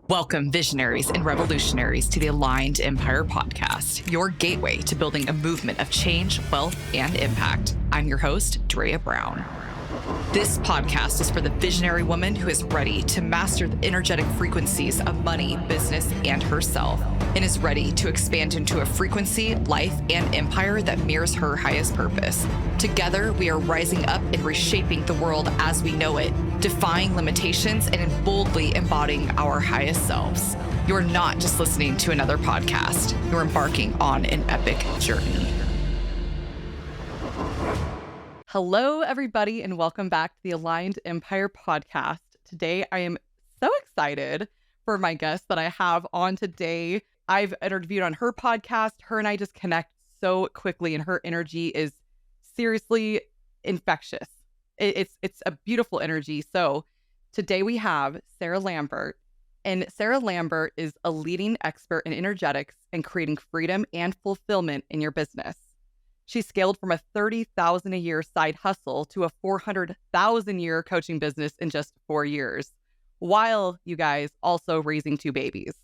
Welcome, visionaries and revolutionaries, to the Aligned Empire Podcast, your gateway to building a movement of change, wealth, and impact. I'm your host, Drea Brown. This podcast is for the visionary woman who is ready to master the energetic frequencies of money, business, and herself, and is ready to expand into a frequency, life, and empire that mirrors her highest purpose. Together, we are rising up and reshaping the world as we know it, defying limitations and boldly embodying our highest selves. You're not just listening to another podcast. You're embarking on an epic journey. Hello, everybody, and welcome back to the Aligned Empire Podcast. Today, I am so excited for my guest that I have on today. I've interviewed on her podcast. Her and I just connect so quickly, and her energy is seriously infectious. It's a beautiful energy. So today we have Sarah Lambert, and Sarah Lambert is a leading expert in energetics and creating freedom and fulfillment in your business. She scaled from a $30,000 a year side hustle to a $400,000 a year coaching business in just 4 years, while, you guys, also raising 2 babies.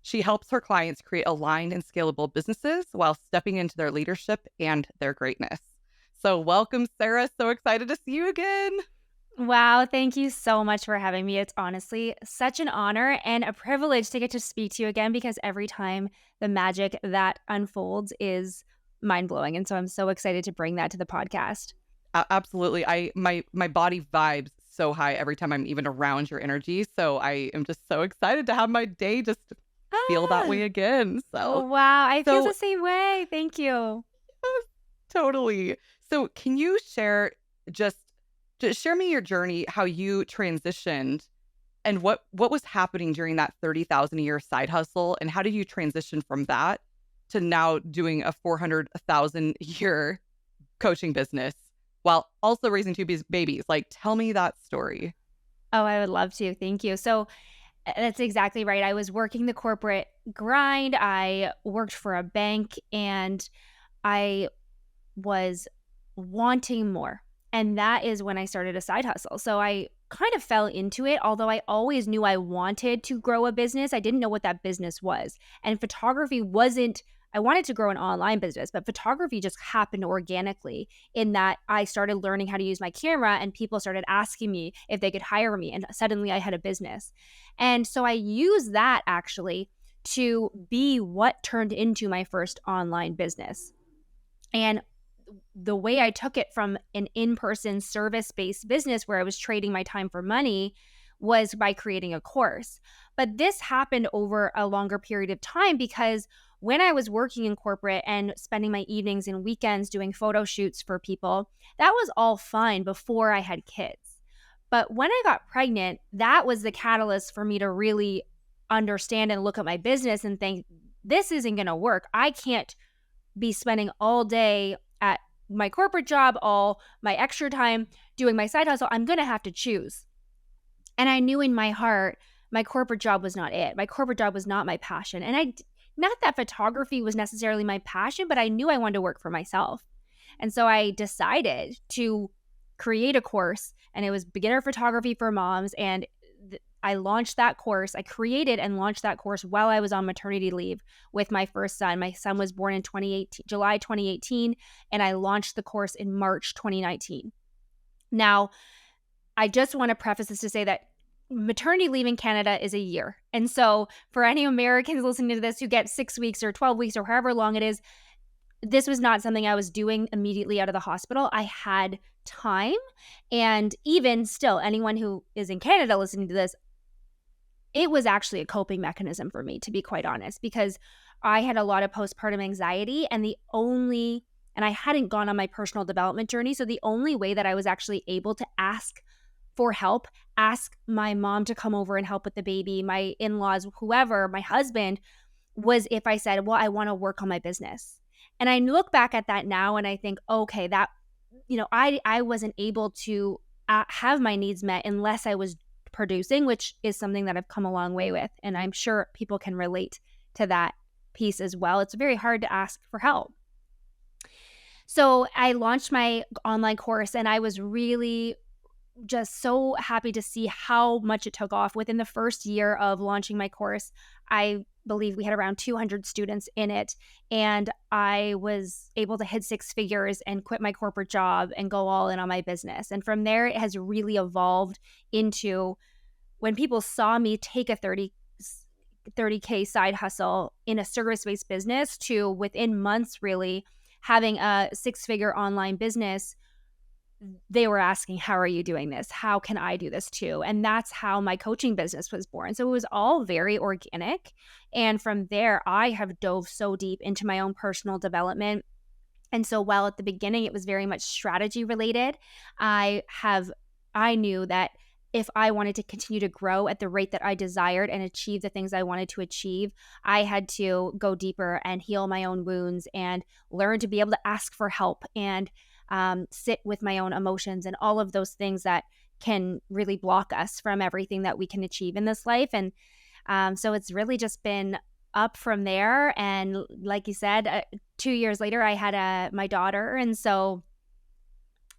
She helps her clients create aligned and scalable businesses while stepping into their leadership and their greatness. So welcome, Sarah. So excited to see you again. Wow, thank you so much for having me. It's honestly such an honor and a privilege to get to speak to you again, because every time the magic that unfolds is mind-blowing. And so I'm so excited to bring that to the podcast. Absolutely. My body vibes so high every time I'm even around your energy. So I am just so excited to have my day just feel that way again. So wow, I feel the same way. Thank you. Totally. So can you share just share me your journey, how you transitioned and what was happening during that $30,000 a year side hustle, and how did you transition from that to now doing a $400,000 a year coaching business while also raising 2 babies? Like, tell me that story. Oh, I would love to. Thank you. So that's exactly right. I was working the corporate grind. I worked for a bank, and I was wanting more. And that is when I started a side hustle. So I kind of fell into it, although I always knew I wanted to grow a business. I didn't know what that business was. And photography wasn't, I wanted to grow an online business, but photography just happened organically in that I started learning how to use my camera, and people started asking me if they could hire me. And suddenly I had a business. And so I used that actually to be what turned into my first online business. And the way I took it from an in-person service-based business where I was trading my time for money was by creating a course. But this happened over a longer period of time, because when I was working in corporate and spending my evenings and weekends doing photo shoots for people, that was all fine before I had kids. But when I got pregnant, that was the catalyst for me to really understand and look at my business and think, this isn't going to work. I can't be spending all day at my corporate job, all my extra time doing my side hustle. I'm going to have to choose. And I knew in my heart, my corporate job was not it. My corporate job was not my passion. And not that photography was necessarily my passion, but I knew I wanted to work for myself. And so I decided to create a course, and it was beginner photography for moms. And I launched that course. I created and launched that course while I was on maternity leave with my first son. My son was born in July 2018, and I launched the course in March 2019. Now, I just want to preface this to say that maternity leave in Canada is a year. And so for any Americans listening to this who get 6 weeks or 12 weeks or however long it is, this was not something I was doing immediately out of the hospital. I had time. And even still, anyone who is in Canada listening to this, it was actually a coping mechanism for me, to be quite honest, because I had a lot of postpartum anxiety, and I hadn't gone on my personal development journey. So the only way that I was actually able to ask for help, ask my mom to come over and help with the baby, my in-laws, whoever, my husband, was if I said, well, I want to work on my business. And I look back at that now and I think, okay, that, I wasn't able to have my needs met unless I was producing, which is something that I've come a long way with. And I'm sure people can relate to that piece as well. It's very hard to ask for help. So I launched my online course, and I was really just so happy to see how much it took off. Within the first year of launching my course, I believe we had around 200 students in it. And I was able to hit six figures and quit my corporate job and go all in on my business. And from there, it has really evolved into when people saw me take a 30K side hustle in a service-based business to within months, really having a six-figure online business. They were asking, how are you doing this? How can I do this too? And that's how my coaching business was born. So it was all very organic. And from there, I have dove so deep into my own personal development. And so while at the beginning it was very much strategy related, I knew that if I wanted to continue to grow at the rate that I desired and achieve the things I wanted to achieve, I had to go deeper and heal my own wounds and learn to be able to ask for help and sit with my own emotions and all of those things that can really block us from everything that we can achieve in this life. And so it's really just been up from there. And like you said, 2 years later, I had my daughter. And so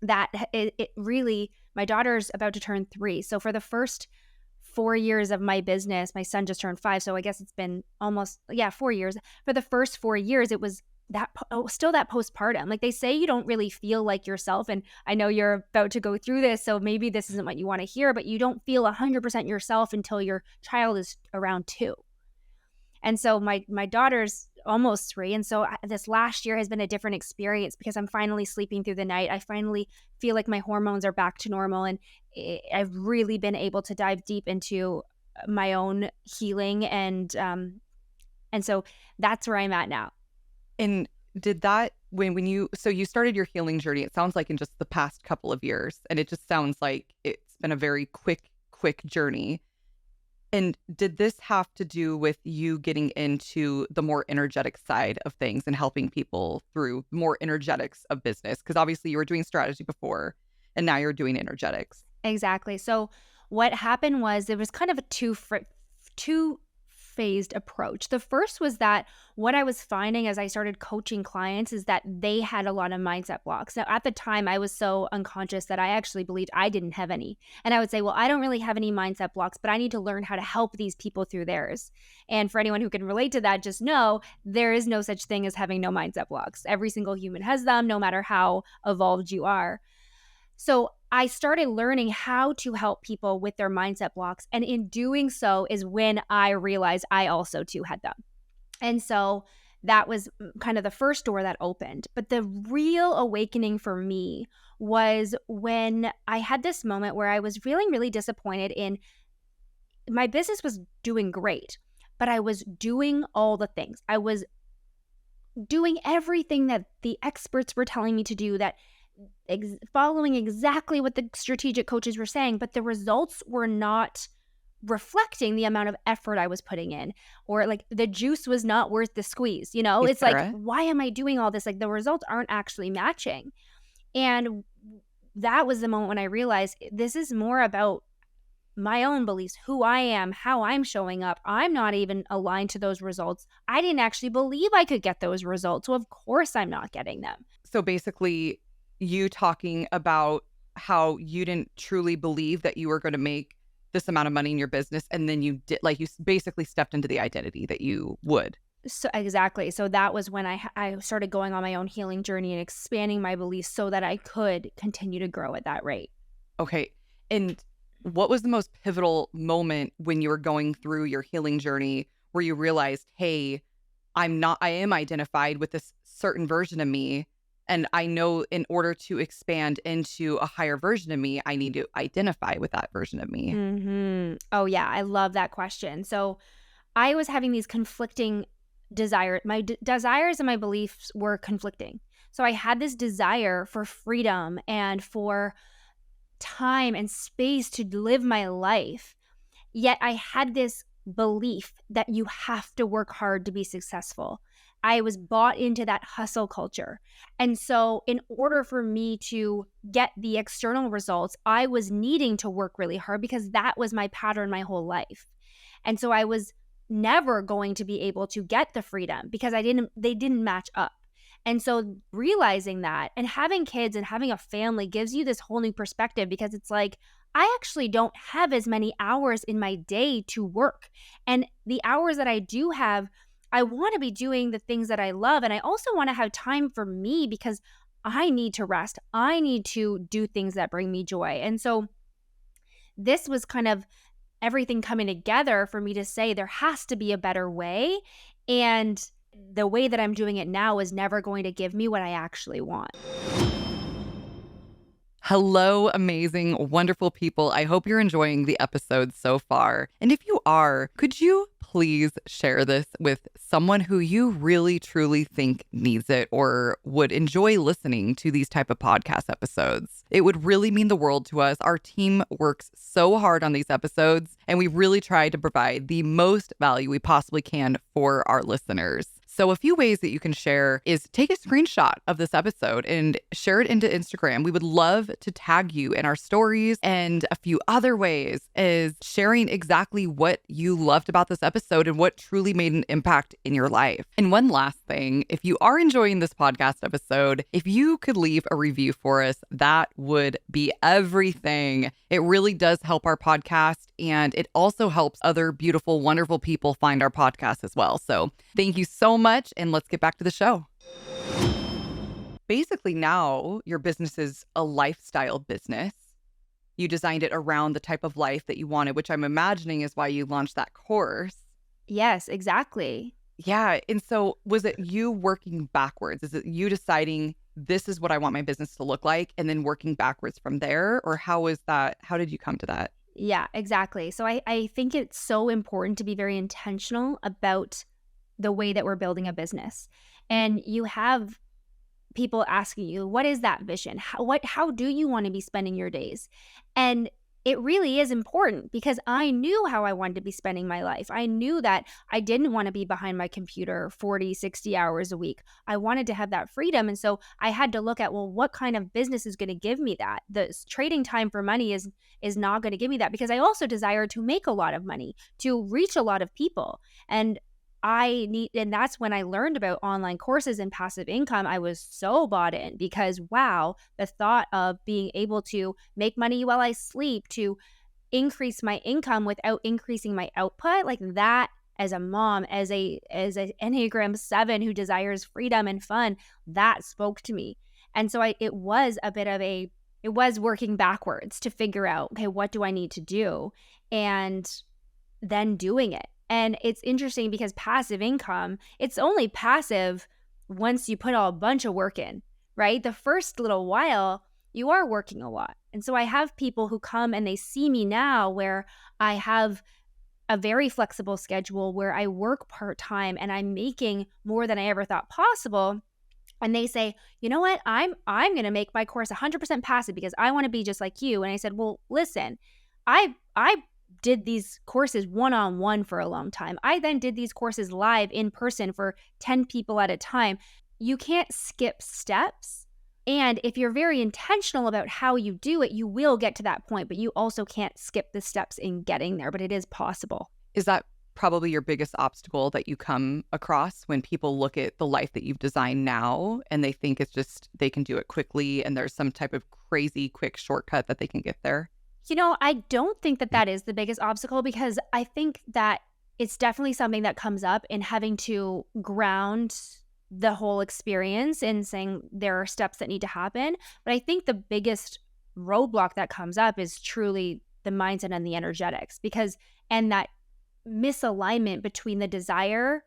that it really, my daughter's about to turn 3. So for the first 4 years of my business, my son just turned 5. So I guess it's been almost, 4 years. For the first 4 years, it was still that postpartum. Like they say, you don't really feel like yourself. And I know you're about to go through this, so maybe this isn't what you want to hear, but you don't feel 100% yourself until your child is around 2. And so my daughter's almost 3. And so this last year has been a different experience because I'm finally sleeping through the night. I finally feel like my hormones are back to normal. And I've really been able to dive deep into my own healing. And so that's where I'm at now. And did that so you started your healing journey, it sounds like in just the past couple of years, and it just sounds like it's been a very quick journey. And did this have to do with you getting into the more energetic side of things and helping people through more energetics of business? Because obviously you were doing strategy before and now you're doing energetics. Exactly. So what happened was there was kind of a two-phased approach. The first was that what I was finding as I started coaching clients is that they had a lot of mindset blocks. Now, at the time, I was so unconscious that I actually believed I didn't have any. And I would say, well, I don't really have any mindset blocks, but I need to learn how to help these people through theirs. And for anyone who can relate to that, just know there is no such thing as having no mindset blocks. Every single human has them, no matter how evolved you are. So I started learning how to help people with their mindset blocks. And in doing so is when I realized I also too had them. And so that was kind of the first door that opened. But the real awakening for me was when I had this moment where I was feeling really disappointed in my business was doing great, but I was doing all the things. I was doing everything that the experts were telling me to do, that following exactly what the strategic coaches were saying, but the results were not reflecting the amount of effort I was putting in, or like the juice was not worth the squeeze. Hey, It's Sarah. like, why am I doing all this? Like the results aren't actually matching. And that was the moment when I realized this is more about my own beliefs, who I am, how I'm showing up. I'm not even aligned to those results. I didn't actually believe I could get those results. So of course I'm not getting them. So basically, you talking about how you didn't truly believe that you were going to make this amount of money in your business, and then you did, like you basically stepped into the identity that you would. So exactly. So that was when I started going on my own healing journey and expanding my beliefs so that I could continue to grow at that rate. Okay. And what was the most pivotal moment when you were going through your healing journey where you realized, hey, I am identified with this certain version of me, and I know in order to expand into a higher version of me, I need to identify with that version of me. Oh, yeah. I love that question. So I was having these conflicting desires. My desires and my beliefs were conflicting. So I had this desire for freedom and for time and space to live my life. Yet I had this belief that you have to work hard to be successful. I was bought into that hustle culture. And so in order for me to get the external results, I was needing to work really hard because that was my pattern my whole life. And so I was never going to be able to get the freedom because they didn't match up. And so realizing that and having kids and having a family gives you this whole new perspective, because it's like, I actually don't have as many hours in my day to work. And the hours that I do have, I want to be doing the things that I love. And I also want to have time for me, because I need to rest. I need to do things that bring me joy. And so this was kind of everything coming together for me to say there has to be a better way. And the way that I'm doing it now is never going to give me what I actually want. Hello, amazing, wonderful people. I hope you're enjoying the episode so far. And if you are, could you please share this with someone who you really, truly think needs it or would enjoy listening to these type of podcast episodes? It would really mean the world to us. Our team works so hard on these episodes, and we really try to provide the most value we possibly can for our listeners. So a few ways that you can share is take a screenshot of this episode and share it into Instagram. We would love to tag you in our stories. And a few other ways is sharing exactly what you loved about this episode and what truly made an impact in your life. And one last thing, if you are enjoying this podcast episode, if you could leave a review for us, that would be everything. It really does help our podcast, and it also helps other beautiful, wonderful people find our podcast as well. So thank you so much, and let's get back to the show. Basically, now your business is a lifestyle business. You designed it around the type of life that you wanted, which I'm imagining is why you launched that course. Yes, exactly. Yeah. And so was it you working backwards? Is it you deciding this is what I want my business to look like and then working backwards from there? Or how was that? How did you come to that? Yeah, exactly. So I think it's so important to be very intentional about the way that we're building a business. And you have people asking you, what is that vision? How do you want to be spending your days? And it really is important, because I knew how I wanted to be spending my life. I knew that I didn't want to be behind my computer 40, 60 hours a week. I wanted to have that freedom. And so I had to look at, well, what kind of business is going to give me that? The trading time for money is not going to give me that, because I also desire to make a lot of money, to reach a lot of people. And that's when I learned about online courses and passive income. I was so bought in, because wow, the thought of being able to make money while I sleep, to increase my income without increasing my output, like that, as a mom, as a Enneagram 7 who desires freedom and fun, that spoke to me. And so it was working backwards to figure out, okay, what do I need to do? And then doing it. And it's interesting because passive income, it's only passive once you put a bunch of work in, right? The first little while, you are working a lot. And so I have people who come and they see me now where I have a very flexible schedule, where I work part-time and I'm making more than I ever thought possible. And they say, you know what, I'm going to make my course 100% passive because I want to be just like you. And I said, well, listen, I did these courses one-on-one for a long time. I then did these courses live in person for 10 people at a time. You can't skip steps. And if you're very intentional about how you do it, you will get to that point, but you also can't skip the steps in getting there, but it is possible. Is that probably your biggest obstacle that you come across when people look at the life that you've designed now and they think it's just, they can do it quickly and there's some type of crazy quick shortcut that they can get there? I don't think that is the biggest obstacle, because I think that it's definitely something that comes up in having to ground the whole experience and saying there are steps that need to happen. But I think the biggest roadblock that comes up is truly the mindset and the energetics, and that misalignment between the desire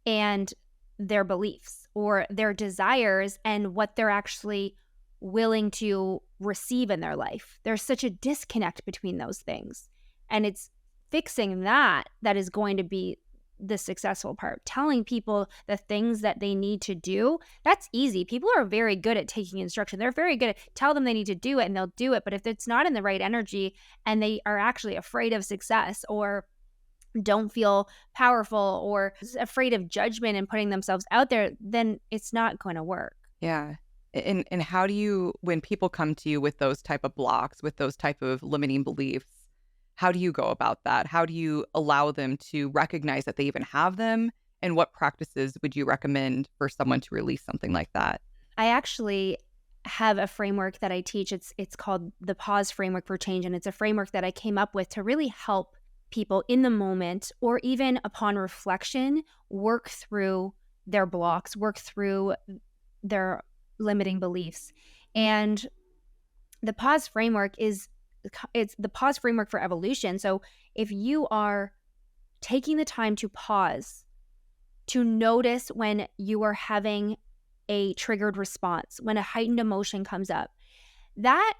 and their beliefs, or their desires and what they're actually willing to receive in their life. There's such a disconnect between those things. And it's fixing that is going to be the successful part. Telling people the things that they need to do, that's easy. People are very good at taking instruction. They're very good at tell them they need to do it and they'll do it. But if it's not in the right energy and they are actually afraid of success, or don't feel powerful, or afraid of judgment and putting themselves out there, then it's not going to work. Yeah. And how do you, when people come to you with those type of blocks, with those type of limiting beliefs, how do you go about that? How do you allow them to recognize that they even have them And what practices would you recommend for someone to release something like that? I actually have a framework that I teach. It's called the Pause Framework for Change, and it's a framework that I came up with to really help people in the moment or even upon reflection work through their blocks, work through their limiting beliefs. And the pause framework it's the pause framework for evolution. So if you are taking the time to pause, to notice when you are having a triggered response, when a heightened emotion comes up, that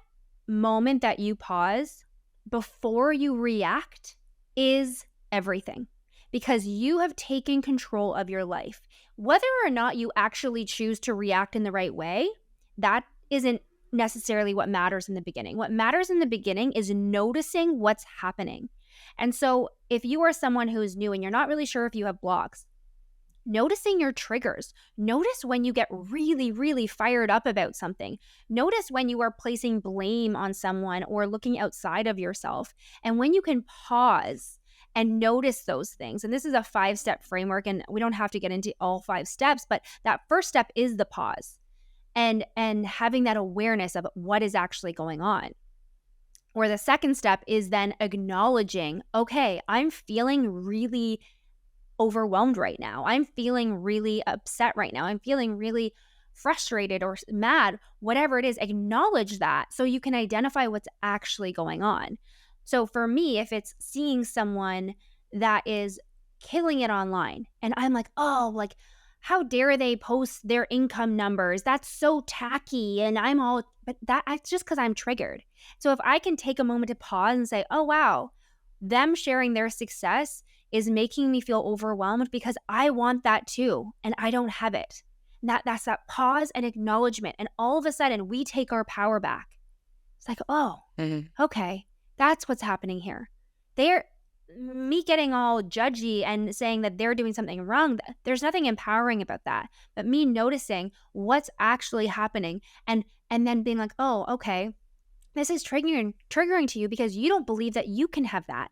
moment that you pause before you react is everything, because you have taken control of your life. Whether or not you actually choose to react in the right way, that isn't necessarily what matters in the beginning. What matters in the beginning is noticing what's happening. And so if you are someone who is new and you're not really sure if you have blocks, noticing your triggers. Notice when you get really, really fired up about something. Notice when you are placing blame on someone or looking outside of yourself. And when you can pause and notice those things. And this is a 5-step framework, and we don't have to get into all 5 steps, but that first step is the pause and having that awareness of what is actually going on. Or the second step is then acknowledging, okay, I'm feeling really overwhelmed right now. I'm feeling really upset right now. I'm feeling really frustrated or mad, whatever it is. Acknowledge that so you can identify what's actually going on. So for me, if it's seeing someone that is killing it online and I'm like, oh, like, how dare they post their income numbers? That's so tacky. And but that's just because I'm triggered. So if I can take a moment to pause and say, oh, wow, them sharing their success is making me feel overwhelmed because I want that too, and I don't have it. And that's that pause and acknowledgement. And all of a sudden, we take our power back. It's like, oh, okay, that's what's happening here. Me getting all judgy and saying that they're doing something wrong, there's nothing empowering about that. But me noticing what's actually happening and then being like, oh, okay, this is triggering to you because you don't believe that you can have that.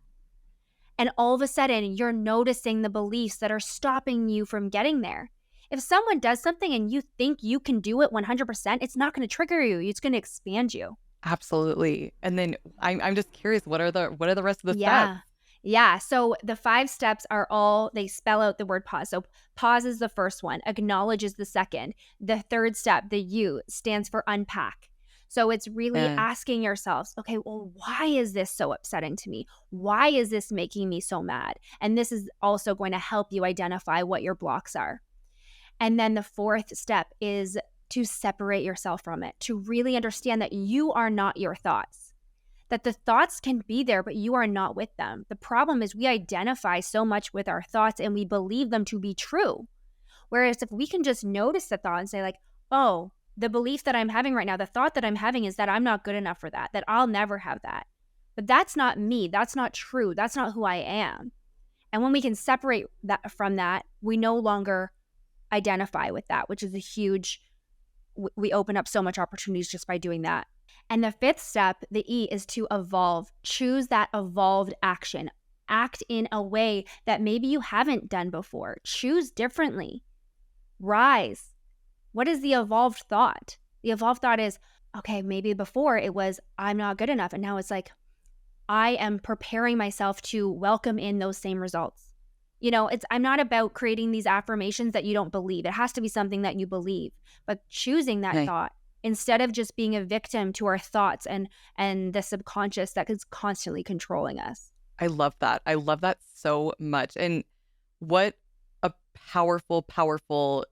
And all of a sudden, you're noticing the beliefs that are stopping you from getting there. If someone does something and you think you can do it 100%, it's not going to trigger you. It's going to expand you. Absolutely. And then I'm just curious, what are the rest of the Yeah. steps? Yeah. So the 5 steps are all, they spell out the word pause. So pause is the first one. Acknowledge is the second. The third step, the U, stands for unpack. So it's really asking yourselves, okay, well, why is this so upsetting to me? Why is this making me so mad? And this is also going to help you identify what your blocks are. And then the fourth step is to separate yourself from it, to really understand that you are not your thoughts, that the thoughts can be there, but you are not with them. The problem is we identify so much with our thoughts and we believe them to be true. Whereas if we can just notice the thought and say like, oh, the belief that I'm having right now, the thought that I'm having is that I'm not good enough for that I'll never have that. But that's not me. That's not true. That's not who I am. And when we can separate that from that, we no longer identify with that, which is a huge, we open up so much opportunities just by doing that. And the fifth step, the E, is to evolve. Choose that evolved action. Act in a way that maybe you haven't done before. Choose differently. Rise. What is the evolved thought? The evolved thought is, okay, maybe before it was, I'm not good enough. And now it's like, I am preparing myself to welcome in those same results. You know, I'm not about creating these affirmations that you don't believe. It has to be something that you believe. But choosing that thought instead of just being a victim to our thoughts and the subconscious that is constantly controlling us. I love that. I love that so much. And what a powerful, powerful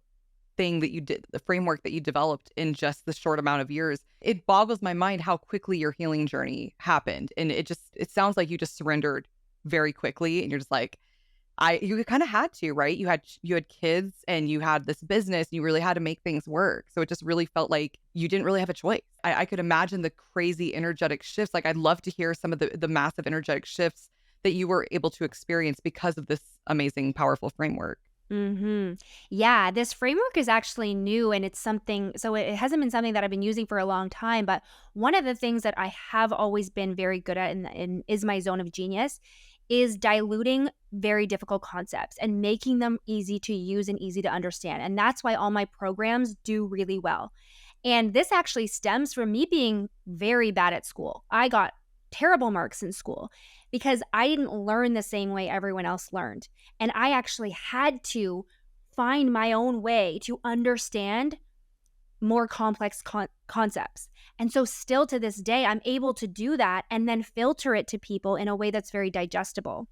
thing that you did, the framework that you developed in just the short amount of years. It boggles my mind how quickly your healing journey happened. And it sounds like you just surrendered very quickly. And you're just like, you kind of had to, right? You had kids and you had this business and you really had to make things work. So it just really felt like you didn't really have a choice. I could imagine the crazy energetic shifts. Like I'd love to hear some of the massive energetic shifts that you were able to experience because of this amazing, powerful framework. Yeah, this framework is actually new and it's something, so it hasn't been something that I've been using for a long time, but one of the things that I have always been very good at and is my zone of genius is diluting very difficult concepts and making them easy to use and easy to understand. And that's why all my programs do really well. And this actually stems from me being very bad at school. I got terrible marks in school because I didn't learn the same way everyone else learned. And I actually had to find my own way to understand more complex concepts. And so, still to this day, I'm able to do that and then filter it to people in a way that's very digestible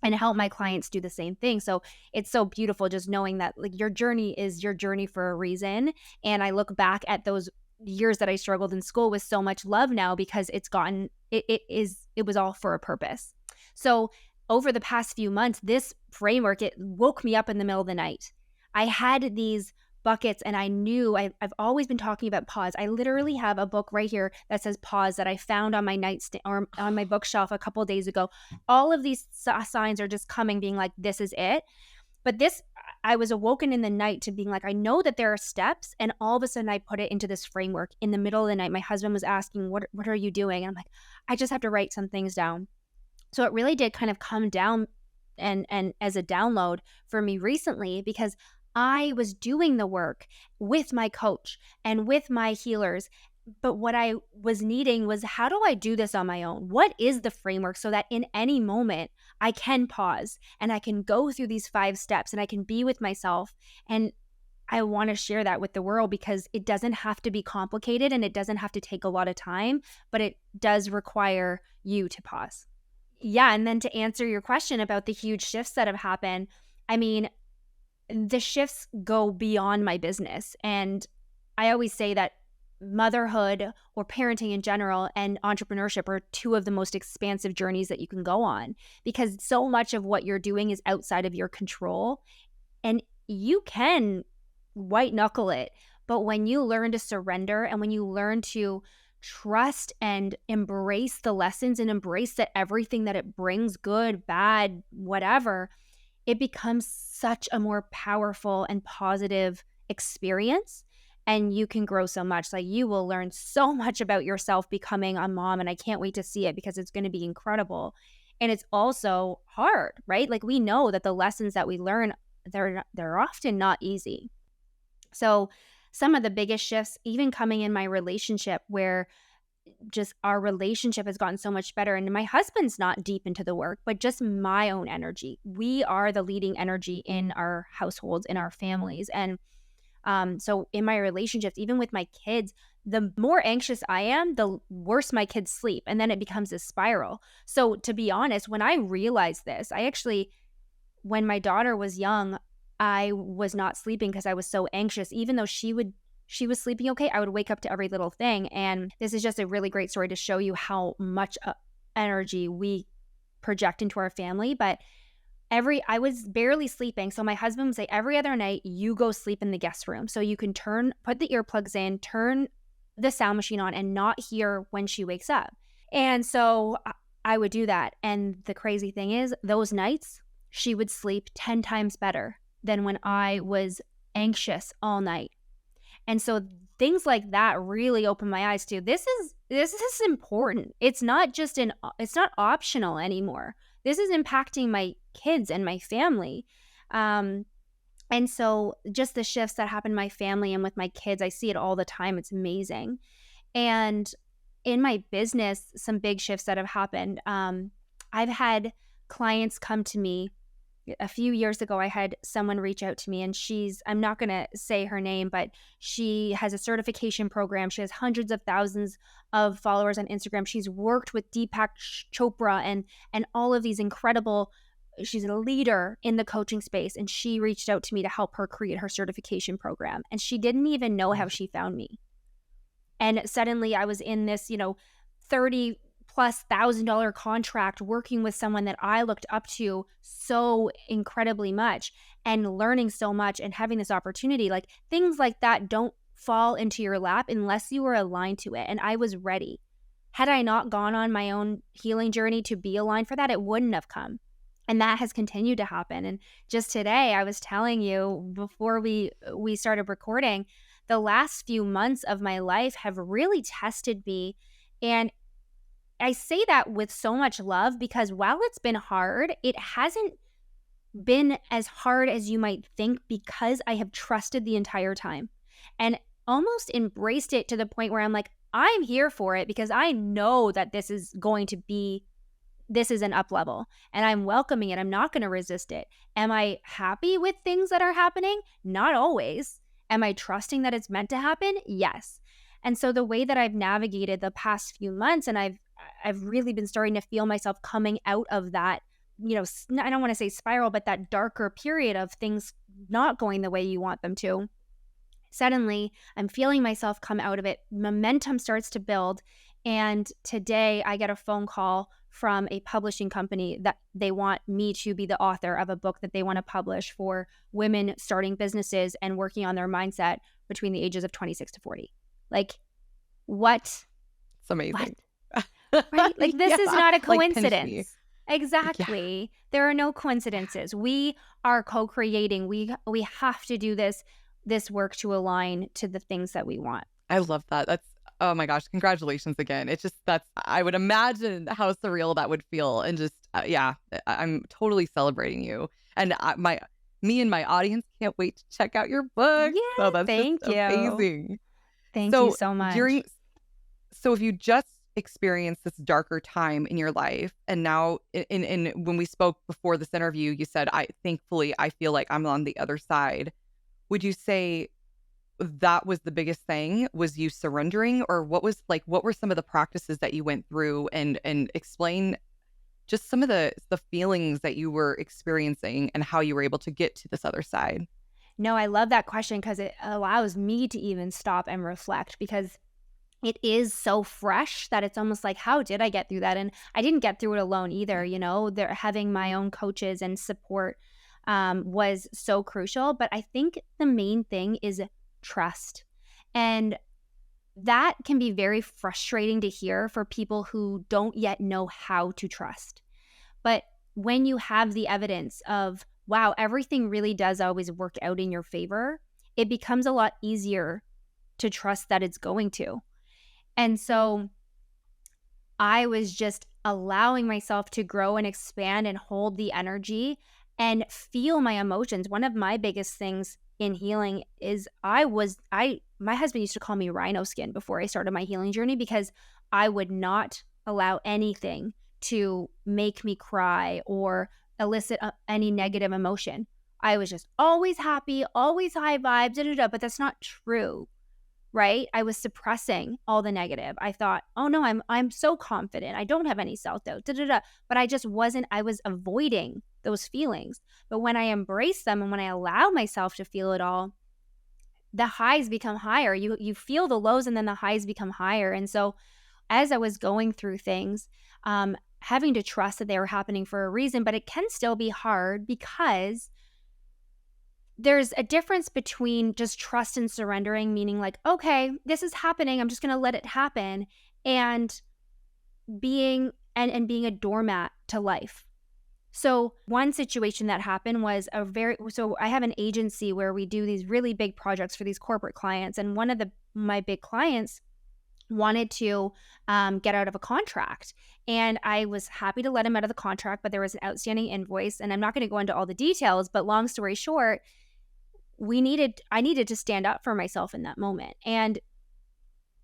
and help my clients do the same thing. So it's so beautiful just knowing that like your journey is your journey for a reason. And I look back at those years that I struggled in school with so much love now because it was all for a purpose. So over the past few months, this framework, it woke me up in the middle of the night. I had these buckets and I knew I've always been talking about pause. I literally have a book right here that says pause that I found on my nightstand or on my bookshelf a couple of days ago. All of these signs are just coming, being like, this is it. But this, I was awoken in the night to being like, I know that there are steps. And all of a sudden I put it into this framework in the middle of the night. My husband was asking, what are you doing? And I'm like, I just have to write some things down. So it really did kind of come down and as a download for me recently because I was doing the work with my coach and with my healers. But what I was needing was, how do I do this on my own? What is the framework so that in any moment I can pause and I can go through these 5 steps and I can be with myself? And I want to share that with the world because it doesn't have to be complicated and it doesn't have to take a lot of time, but it does require you to pause. Yeah. And then to answer your question about the huge shifts that have happened, I mean, the shifts go beyond my business. And I always say that motherhood or parenting in general and entrepreneurship are 2 of the most expansive journeys that you can go on because so much of what you're doing is outside of your control and you can white knuckle it. But when you learn to surrender and when you learn to trust and embrace the lessons and embrace that everything that it brings, good, bad, whatever, it becomes such a more powerful and positive experience. And you can grow so much. Like you will learn so much about yourself becoming a mom. And I can't wait to see it because it's going to be incredible. And it's also hard, right? Like we know that the lessons that we learn, they're often not easy. So some of the biggest shifts, even coming in my relationship where just our relationship has gotten so much better. And my husband's not deep into the work, but just my own energy. We are the leading energy in our households, in our families. And so in my relationships, even with my kids, the more anxious I am, the worse my kids sleep. And then it becomes a spiral. So to be honest, when I realized this, when my daughter was young, I was not sleeping because I was so anxious, even though she was sleeping okay. I would wake up to every little thing. And this is just a really great story to show you how much energy we project into our family. But I was barely sleeping. So my husband would say, every other night, you go sleep in the guest room. So you can put the earplugs in, turn the sound machine on and not hear when she wakes up. And so I would do that. And the crazy thing is, those nights, she would sleep 10 times better than when I was anxious all night. And so things like that really opened my eyes to this is important. It's not optional anymore. This is impacting my kids and my family. And so just the shifts that happen in my family and with my kids, I see it all the time. It's amazing. And in my business, some big shifts that have happened. I've had clients come to me. A few years ago, I had someone reach out to me and I'm not going to say her name, but she has a certification program. She has hundreds of thousands of followers on Instagram. She's worked with Deepak Chopra and all of these incredible, she's a leader in the coaching space. And she reached out to me to help her create her certification program. And she didn't even know how she found me. And suddenly I was in this, $30+ $1,000 contract working with someone that I looked up to so incredibly much and learning so much and having this opportunity. Like things like that don't fall into your lap unless you are aligned to it. And I was ready. Had I not gone on my own healing journey to be aligned for that, it wouldn't have come. And that has continued to happen. And just today, I was telling you before we started recording, the last few months of my life have really tested me. And I say that with so much love because while it's been hard, it hasn't been as hard as you might think because I have trusted the entire time and almost embraced it to the point where I'm like, I'm here for it because I know that this is an up level and I'm welcoming it. I'm not going to resist it. Am I happy with things that are happening? Not always. Am I trusting that it's meant to happen? Yes. And so the way that I've navigated the past few months, and I've really been starting to feel myself coming out of that, I don't want to say spiral, but that darker period of things not going the way you want them to. Suddenly, I'm feeling myself come out of it. Momentum starts to build. And today I get a phone call from a publishing company that they want me to be the author of a book that they want to publish for women starting businesses and working on their mindset between the ages of 26 to 40. Like, what? It's amazing. What? Right? Like, this is not a coincidence. Like, exactly. Yeah. There are no coincidences. We are co-creating. We have to do this work to align to the things that we want. I love that. That's, oh my gosh, congratulations again. It's just, I would imagine how surreal that would feel. And just, I'm totally celebrating you. And me and my audience can't wait to check out your book. Yeah, so that's thank just you. amazing. Thank you so much. So if you just experienced this darker time in your life, and now in when we spoke before this interview, you said, thankfully, I feel like I'm on the other side. Would you say that was the biggest thing? Was you surrendering, or what were some of the practices that you went through, and explain just some of the feelings that you were experiencing and how you were able to get to this other side? No, I love that question because it allows me to even stop and reflect, because it is so fresh that it's almost like, how did I get through that? And I didn't get through it alone either. Having my own coaches and support was so crucial. But I think the main thing is trust. And that can be very frustrating to hear for people who don't yet know how to trust. But when you have the evidence of, wow, everything really does always work out in your favor, it becomes a lot easier to trust that it's going to. And so I was just allowing myself to grow and expand and hold the energy and feel my emotions. One of my biggest things in healing is my husband used to call me rhino skin before I started my healing journey, because I would not allow anything to make me cry or elicit any negative emotion. I was just always happy, always high vibes, but that's not true. Right? I was suppressing all the negative. I thought, oh no, I'm so confident. I don't have any self-doubt, but I just wasn't. I was avoiding those feelings. But when I embrace them and when I allow myself to feel it all, the highs become higher. You feel the lows and then the highs become higher. And so as I was going through things, having to trust that they were happening for a reason, but it can still be hard because there's a difference between just trust and surrendering, meaning like, okay, this is happening, I'm just going to let it happen, and being a doormat to life. So one situation that happened was so I have an agency where we do these really big projects for these corporate clients, and one of my big clients wanted to get out of a contract, and I was happy to let him out of the contract, but there was an outstanding invoice, and I'm not going to go into all the details, but long story short, I needed to stand up for myself in that moment. And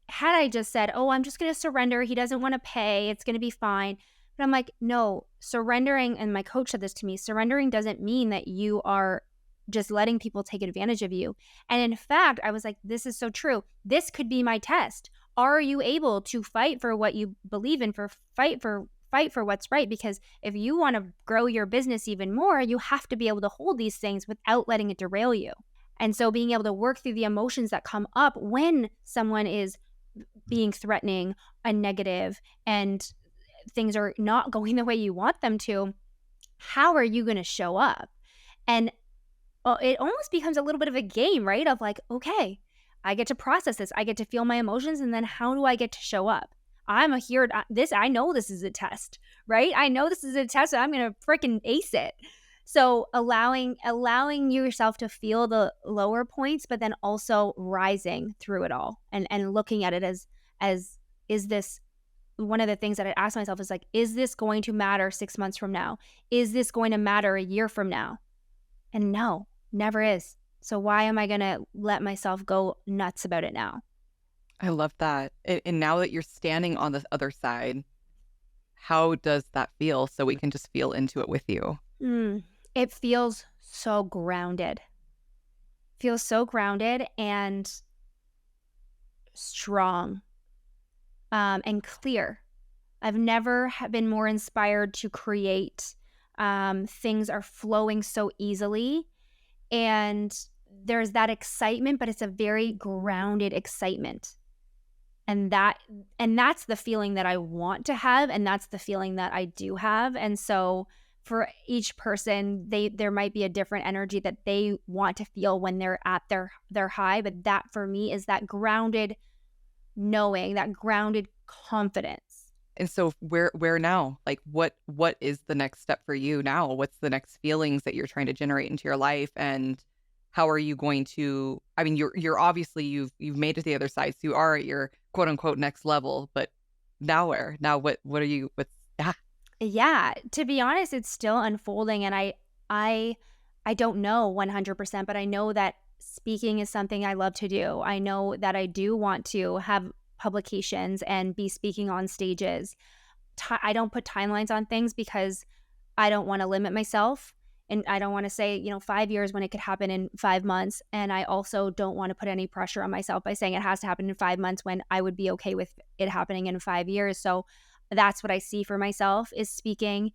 had I just said, oh, I'm just going to surrender, he doesn't want to pay, it's going to be fine. But I'm like, no, surrendering, and my coach said this to me, surrendering doesn't mean that you are just letting people take advantage of you. And in fact, I was like, this is so true. This could be my test. Are you able to fight for what you believe in, fight for what's right? Because if you want to grow your business even more, you have to be able to hold these things without letting it derail you. And so being able to work through the emotions that come up when someone is being threatening and negative and things are not going the way you want them to, how are you going to show up? And it almost becomes a little bit of a game, right? Of like, okay, I get to process this, I get to feel my emotions, and then how do I get to show up? I know this is a test, right? I know this is a test, and I'm going to freaking ace it. So allowing yourself to feel the lower points, but then also rising through it all and looking at it as is this one of the things that I asked myself is like, is this going to matter 6 months from now? Is this going to matter a year from now? And no, never is. So why am I going to let myself go nuts about it now? I love that. And now that you're standing on the other side, how does that feel? So we can just feel into it with you. It feels so grounded. Feels so grounded and strong, and clear. I've never been more inspired to create. Things are flowing so easily, and there's that excitement, but it's a very grounded excitement. And that's the feeling that I want to have, and that's the feeling that I do have. And so for each person, there might be a different energy that they want to feel when they're at their high, but that for me is that grounded knowing, that grounded confidence. And so where now? Like what is the next step for you now? What's the next feelings that you're trying to generate into your life, and how are you going to, I mean, you're obviously you've made it to the other side. So you are at your quote unquote next level, but now where? Now what are you what's ah, Yeah, to be honest, it's still unfolding, and I don't know 100%, but I know that speaking is something I love to do. I know that I do want to have publications and be speaking on stages. I don't put timelines on things because I don't want to limit myself, and I don't want to say, 5 years when it could happen in 5 months. And I also don't want to put any pressure on myself by saying it has to happen in 5 months when I would be okay with it happening in 5 years. So that's what I see for myself is speaking.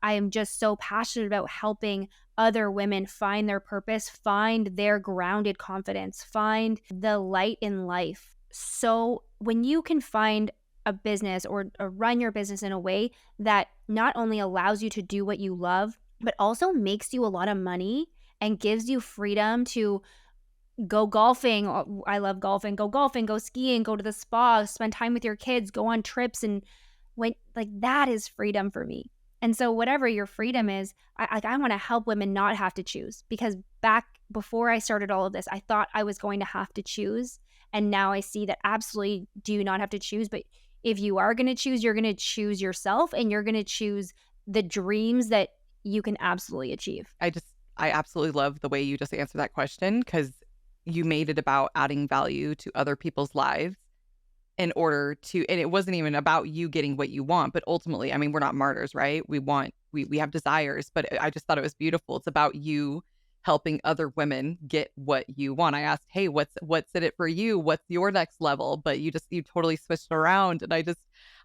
I am just so passionate about helping other women find their purpose, find their grounded confidence, find the light in life. So when you can find a business or run your business in a way that not only allows you to do what you love, but also makes you a lot of money and gives you freedom to go golfing. I love golfing. Go golfing, go skiing, go to the spa, spend time with your kids, go on trips. And when like that is freedom for me. And so whatever your freedom is, I want to help women not have to choose, because back before I started all of this, I thought I was going to have to choose. And now I see that absolutely do not have to choose. But if you are going to choose, you're going to choose yourself, and you're going to choose the dreams that you can absolutely achieve. I absolutely love the way you just answered that question, because you made it about adding value to other people's lives in order to, and it wasn't even about you getting what you want, but ultimately, I mean, we're not martyrs, right? We have desires, but I just thought it was beautiful. It's about you helping other women get what you want. I asked, hey, what's in it for you? What's your next level? But you totally switched around. And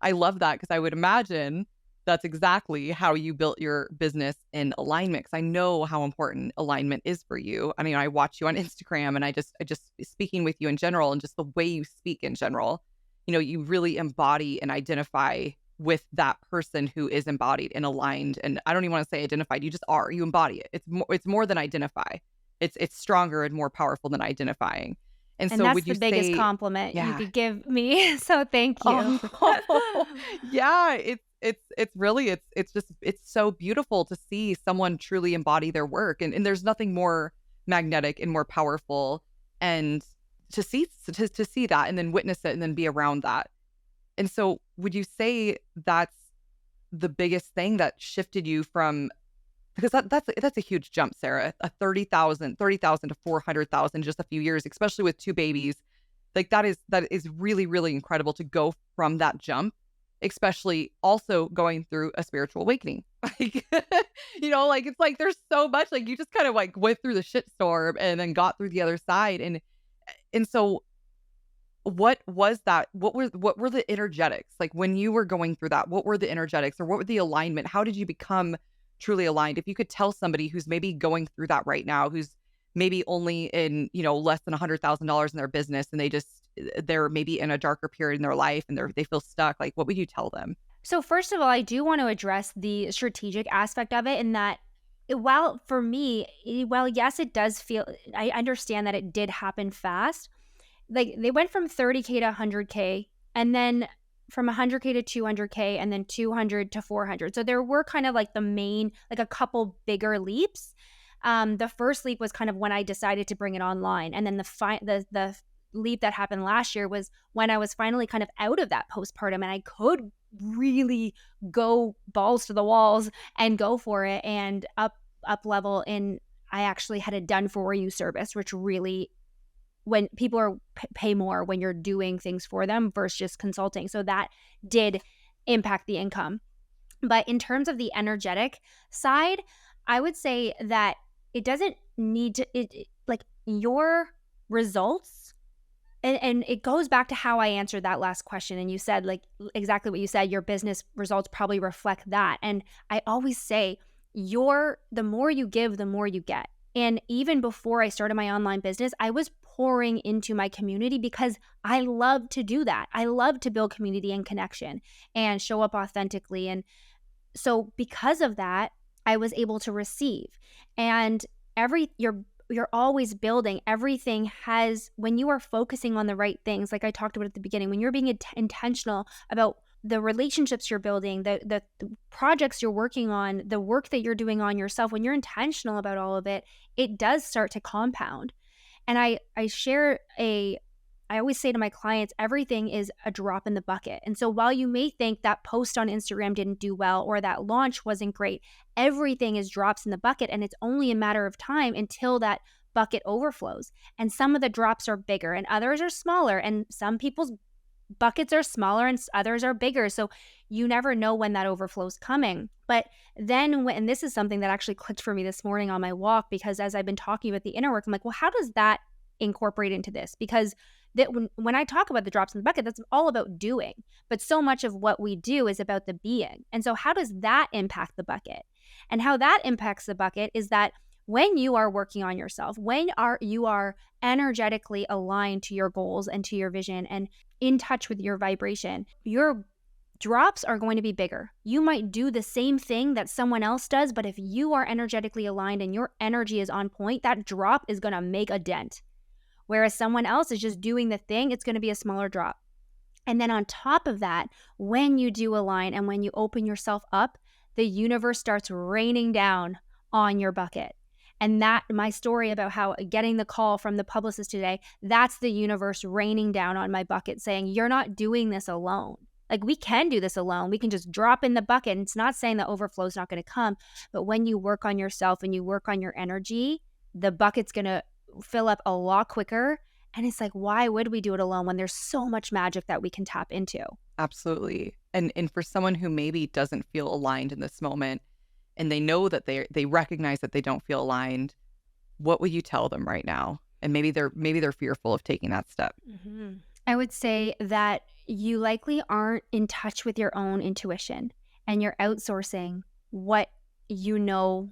I love that, because I would imagine that's exactly how you built your business in alignment. Because I know how important alignment is for you. I mean, I watch you on Instagram, and I just speaking with you in general, and just the way you speak in general, you really embody and identify with that person who is embodied and aligned. And I don't even want to say identified. You just are. You embody it. It's more than identify. It's stronger and more powerful than identifying. And so that's would you the biggest say, compliment you yeah. could give me. So thank you. Oh, yeah, it's really it's so beautiful to see someone truly embody their work, and there's nothing more magnetic and more powerful, and to see that and then witness it and then be around that. And so would you say that's the biggest thing that shifted you from, because that's a huge jump, Sarah, a 30,000 to 400,000 just a few years, especially with two babies. Like that is really, really incredible to go from that jump, especially also going through a spiritual awakening. Like, like it's like there's so much, like you just kind of like went through the shitstorm and then got through the other side. And so what was that? What were the energetics? Like when you were going through that, what were the energetics, or what were the alignment? How did you become truly aligned? If you could tell somebody who's maybe going through that right now, who's maybe only in, less than $100,000 in their business, and they're maybe in a darker period in their life, and they feel stuck, like what would you tell them? So first of all, I do want to address the strategic aspect of it, in that while for me, yes, it does feel, I understand that it did happen fast. Like they went from 30K to 100K, and then from 100K to 200K, and then 200 to 400. So there were kind of like the main, like a couple bigger leaps. The first leap was kind of when I decided to bring it online, and then the leap that happened last year was when I was finally kind of out of that postpartum and I could really go balls to the walls and go for it and up level. And I actually had a done for you service, which really, when people are pay more when you're doing things for them versus just consulting. So that did impact the income. But in terms of the energetic side, I would say that it doesn't need to, like your results, and it goes back to how I answered that last question. And you said like exactly what you said, your business results probably reflect that. And I always say, the more you give, the more you get. And even before I started my online business, I was pouring into my community because I love to do that. I love to build community and connection and show up authentically. And so because of that, I was able to receive. And you're always building. Everything has, when you are focusing on the right things, like I talked about at the beginning, when you're being intentional about the relationships you're building, the projects you're working on, the work that you're doing on yourself, when you're intentional about all of it, it does start to compound. And I always say to my clients, everything is a drop in the bucket. And so while you may think that post on Instagram didn't do well or that launch wasn't great, everything is drops in the bucket. And it's only a matter of time until that bucket overflows. And some of the drops are bigger and others are smaller. And some people's buckets are smaller and others are bigger. So you never know when that overflow is coming. But then and this is something that actually clicked for me this morning on my walk, because as I've been talking about the inner work, I'm like, well, how does that incorporate into this? Because that when I talk about the drops in the bucket, that's all about doing. But so much of what we do is about the being. And so how does that impact the bucket? And how that impacts the bucket is that when you are working on yourself, you are energetically aligned to your goals and to your vision and in touch with your vibration, your drops are going to be bigger. You might do the same thing that someone else does, but if you are energetically aligned and your energy is on point, that drop is going to make a dent. Whereas someone else is just doing the thing, it's going to be a smaller drop. And then on top of that, when you do align and when you open yourself up, the universe starts raining down on your bucket. And that, my story about how getting the call from the publicist today, that's the universe raining down on my bucket saying, you're not doing this alone. Like, we can do this alone. We can just drop in the bucket. And it's not saying the overflow is not going to come, but when you work on yourself and you work on your energy, the bucket's going to fill up a lot quicker. And it's like, why would we do it alone when there's so much magic that we can tap into? Absolutely. And for someone who maybe doesn't feel aligned in this moment, and they know that they recognize that they don't feel aligned, what would you tell them right now? And maybe they're fearful of taking that step. Mm-hmm. I would say that you likely aren't in touch with your own intuition and you're outsourcing what you know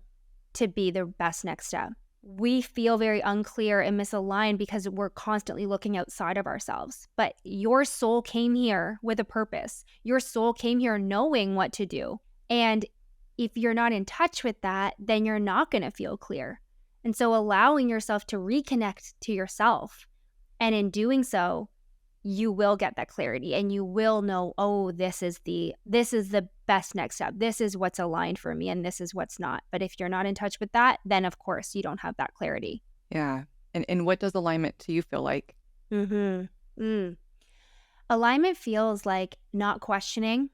to be the best next step. We feel very unclear and misaligned because we're constantly looking outside of ourselves. But your soul came here with a purpose. Your soul came here knowing what to do. And if you're not in touch with that, then you're not going to feel clear. And so allowing yourself to reconnect to yourself, and in doing so, you will get that clarity and you will know, oh, this is the best next step. This is what's aligned for me and this is what's not. But if you're not in touch with that, then of course you don't have that clarity. Yeah. And what does alignment to you feel like? Alignment feels like not questioning,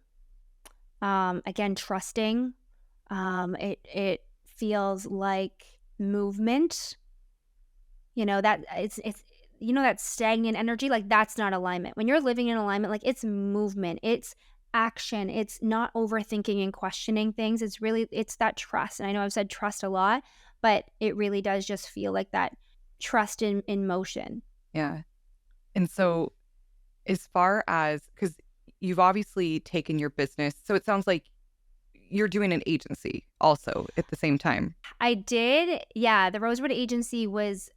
again, trusting. It feels like movement, that it's that stagnant energy, like that's not alignment. When you're living in alignment, like it's movement, it's action, it's not overthinking and questioning things. It's that trust. And I know I've said trust a lot, but it really does just feel like that trust in motion. Yeah. And so as far as, because you've obviously taken your business, so it sounds like you're doing an agency also at the same time. I did. Yeah. The Rosewood Agency was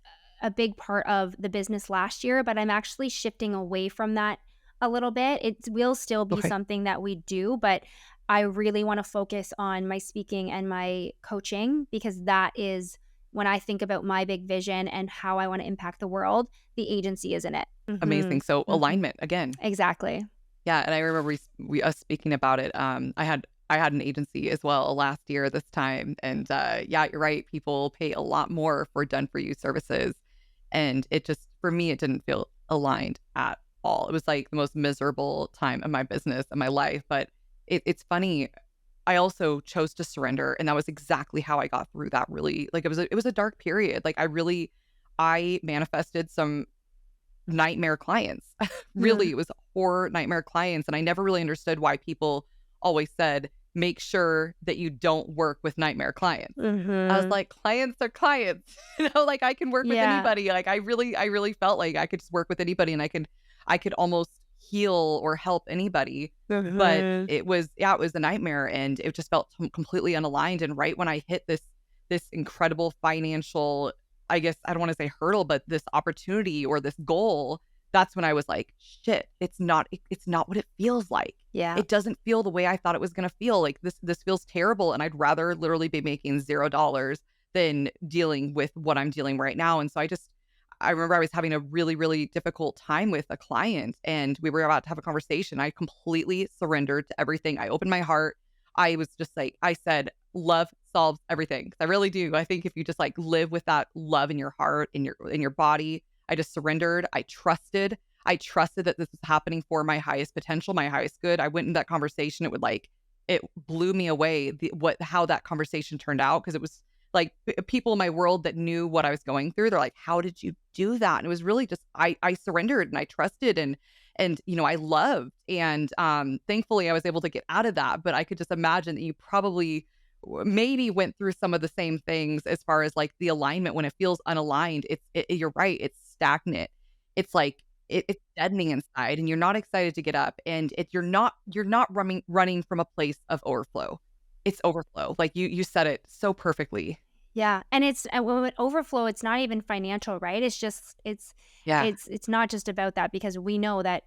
a big part of the business last year, but I'm actually shifting away from that a little bit. It will still be something that we do, but I really want to focus on my speaking and my coaching, because that is when I think about my big vision and how I want to impact the world, the agency is in it. Amazing. So alignment again. Exactly. Yeah. And I remember us speaking about it. I had an agency as well last year this time. And yeah, you're right. People pay a lot more for done for you services. And it just, for me, it didn't feel aligned at all. It was like the most miserable time of my business and my life. But it's funny. I also chose to surrender, and that was exactly how I got through that. Really, like it was a dark period. Like I manifested some nightmare clients. Really, Mm. it was horror nightmare clients, and I never really understood why people always said, "Make sure that you don't work with nightmare clients." I was Mhm. like, "Clients are clients." Like, I can work with Yeah. anybody. Like, I really felt like I could just work with anybody, and I could almost heal or help anybody. But Mhm. it was a nightmare, and it just felt completely unaligned. And right when I hit this incredible financial, I guess I don't wanna say hurdle, but this opportunity or this goal, that's when I was like, "Shit, it's not what it feels like. Yeah. It doesn't feel the way I thought it was gonna feel. Like, this feels terrible, and I'd rather literally be making $0 than dealing with what I'm dealing right now." And so I remember I was having a really, really difficult time with a client, and we were about to have a conversation. I completely surrendered to everything. I opened my heart. I was just like, I said, love solves everything. 'Cause I really do. I think if you just like live with that love in your heart, in your body, I just surrendered. I trusted. I trusted that this was happening for my highest potential, my highest good. I went in that conversation. It blew me away how that conversation turned out, because it was like people in my world that knew what I was going through. They're like, "How did you do that?" And it was really just I surrendered, and I trusted, and I loved, and thankfully I was able to get out of that. But I could just imagine that you probably maybe went through some of the same things as far as like the alignment. When it feels unaligned, you're right, it's stagnant. It's like it's deadening inside, and you're not excited to get up, and you're not running from a place of overflow. It's overflow. Like you said it so perfectly. Yeah, and it's and when with overflow, it's not even financial, right? It's just Yeah. it's not just about that, because we know that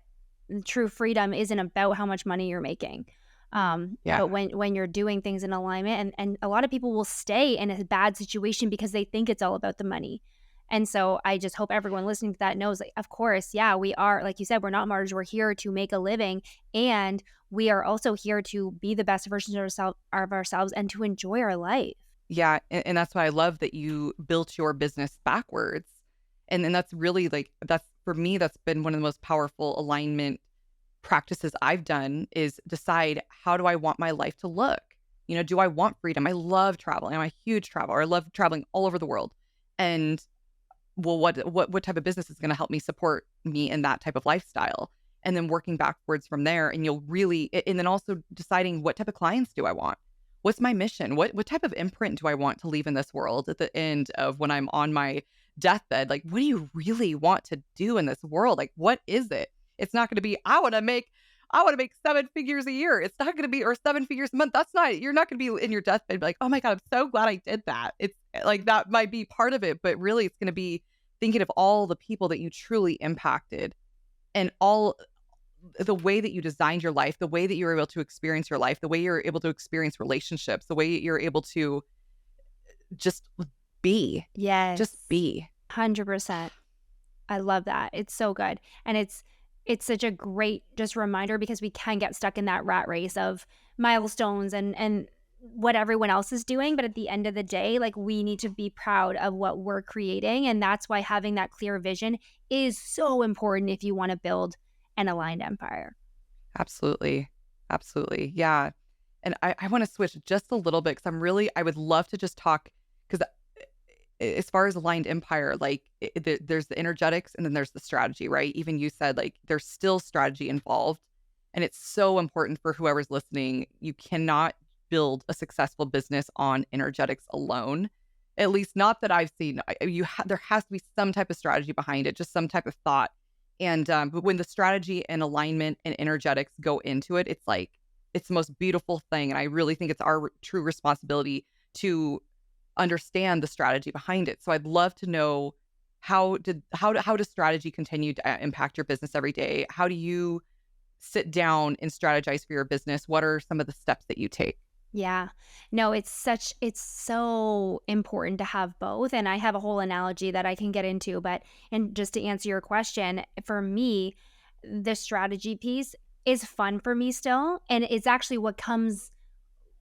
true freedom isn't about how much money you're making. Yeah. But when you're doing things in alignment, and a lot of people will stay in a bad situation because they think it's all about the money. And so I just hope everyone listening to that knows, like, of course, yeah, we are, like you said, we're not martyrs. We're here to make a living, and we are also here to be the best versions of ourselves and to enjoy our life. Yeah, and that's why I love that you built your business backwards. And that's really like that's for me, that's been one of the most powerful alignment practices I've done, is decide, how do I want my life to look? Do I want freedom? I love traveling. I'm a huge traveler. I love traveling all over the world. And well, what type of business is going to help me support me in that type of lifestyle? And then working backwards from there, and and then also deciding, what type of clients do I want? What's my mission? What type of imprint do I want to leave in this world at the end of when I'm on my deathbed? Like, what do you really want to do in this world? Like, what is it? It's not going to be, I want to make seven figures a year. It's not going to be, or seven figures a month. That's not, you're not going to be in your deathbed like, "Oh my God, I'm so glad I did that." It's like, that might be part of it, but really it's going to be thinking of all the people that you truly impacted, and all the way that you designed your life, the way that you're able to experience your life, the way you're able to experience relationships, the way you're able to just be, Yes. just be. 100%. I love that. It's so good. And it's such a great just reminder, because we can get stuck in that rat race of milestones and what everyone else is doing, but at the end of the day, like, we need to be proud of what we're creating, and that's why having that clear vision is so important if you want to build an aligned empire. Absolutely. Absolutely. Yeah. And I want to switch just a little bit, because I would love to just talk, because as far as aligned empire, like there's the energetics, and then there's the strategy, right? Even you said like there's still strategy involved. And it's so important for whoever's listening. You cannot build a successful business on energetics alone. At least not that I've seen. There has to be some type of strategy behind it, just some type of thought. And but when the strategy and alignment and energetics go into it, it's like it's the most beautiful thing. And I really think it's our true responsibility to understand the strategy behind it. So I'd love to know, how does strategy continue to impact your business every day? How do you sit down and strategize for your business? What are some of the steps that you take? Yeah. No, it's so important to have both, and I have a whole analogy that I can get into, but and just to answer your question, for me, the strategy piece is fun for me still, and it's actually what comes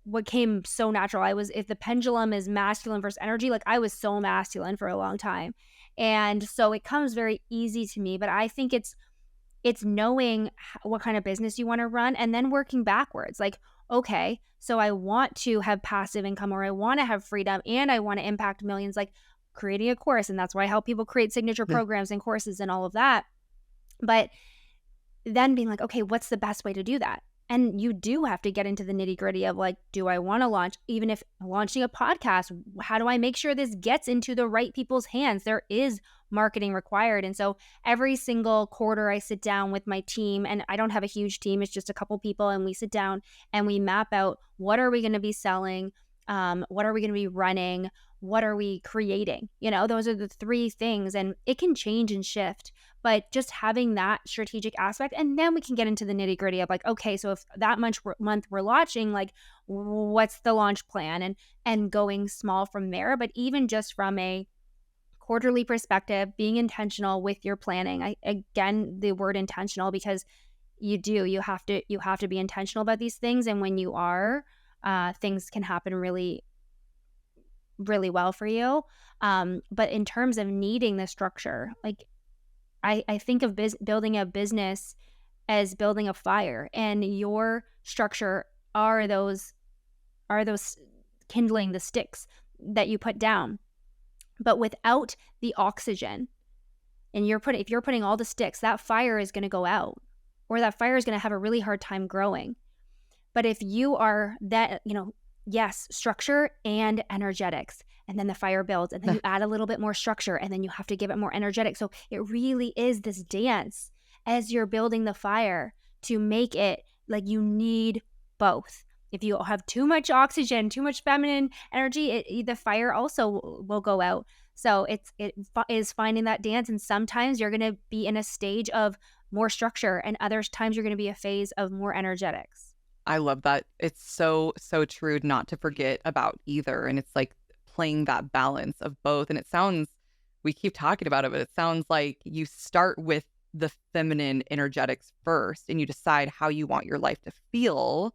what came so natural. If the pendulum is masculine versus energy, like I was so masculine for a long time. And so it comes very easy to me, but I think it's knowing what kind of business you want to run and then working backwards. Like, okay, so I want to have passive income, or I want to have freedom, and I want to impact millions, like creating a course. And that's why I help people create signature programs and courses and all of that. But then being like, okay, what's the best way to do that? And you do have to get into the nitty gritty of like, do I want to launch, even if launching a podcast, how do I make sure this gets into the right people's hands? There is marketing required. And so every single quarter I sit down with my team, and I don't have a huge team, it's just a couple people. And we sit down and we map out, what are we going to be selling? What are we going to be running? What are we creating? Those are the three things, and it can change and shift, but just having that strategic aspect. And then we can get into the nitty gritty of like, okay, so if that month we're launching, like what's the launch plan, and going small from there. But even just from a quarterly perspective, being intentional with your planning. Again, the word intentional, because you have to be intentional about these things. And when you are, things can happen really, really well for you. But in terms of needing the structure, like I think of building a business as building a fire, and your structure are those kindling, the sticks that you put down. But without the oxygen, and if you're putting all the sticks, that fire is going to go out, or that fire is going to have a really hard time growing. But if you are that, yes, structure and energetics, and then the fire builds, and then you add a little bit more structure, and then you have to give it more energetic. So it really is this dance as you're building the fire to make it like you need both. If you have too much oxygen, too much feminine energy, the fire also will go out. So it is finding that dance. And sometimes you're going to be in a stage of more structure, and other times you're going to be a phase of more energetics. I love that. It's so, so true not to forget about either. And it's like playing that balance of both. And we keep talking about it, but it sounds like you start with the feminine energetics first, and you decide how you want your life to feel,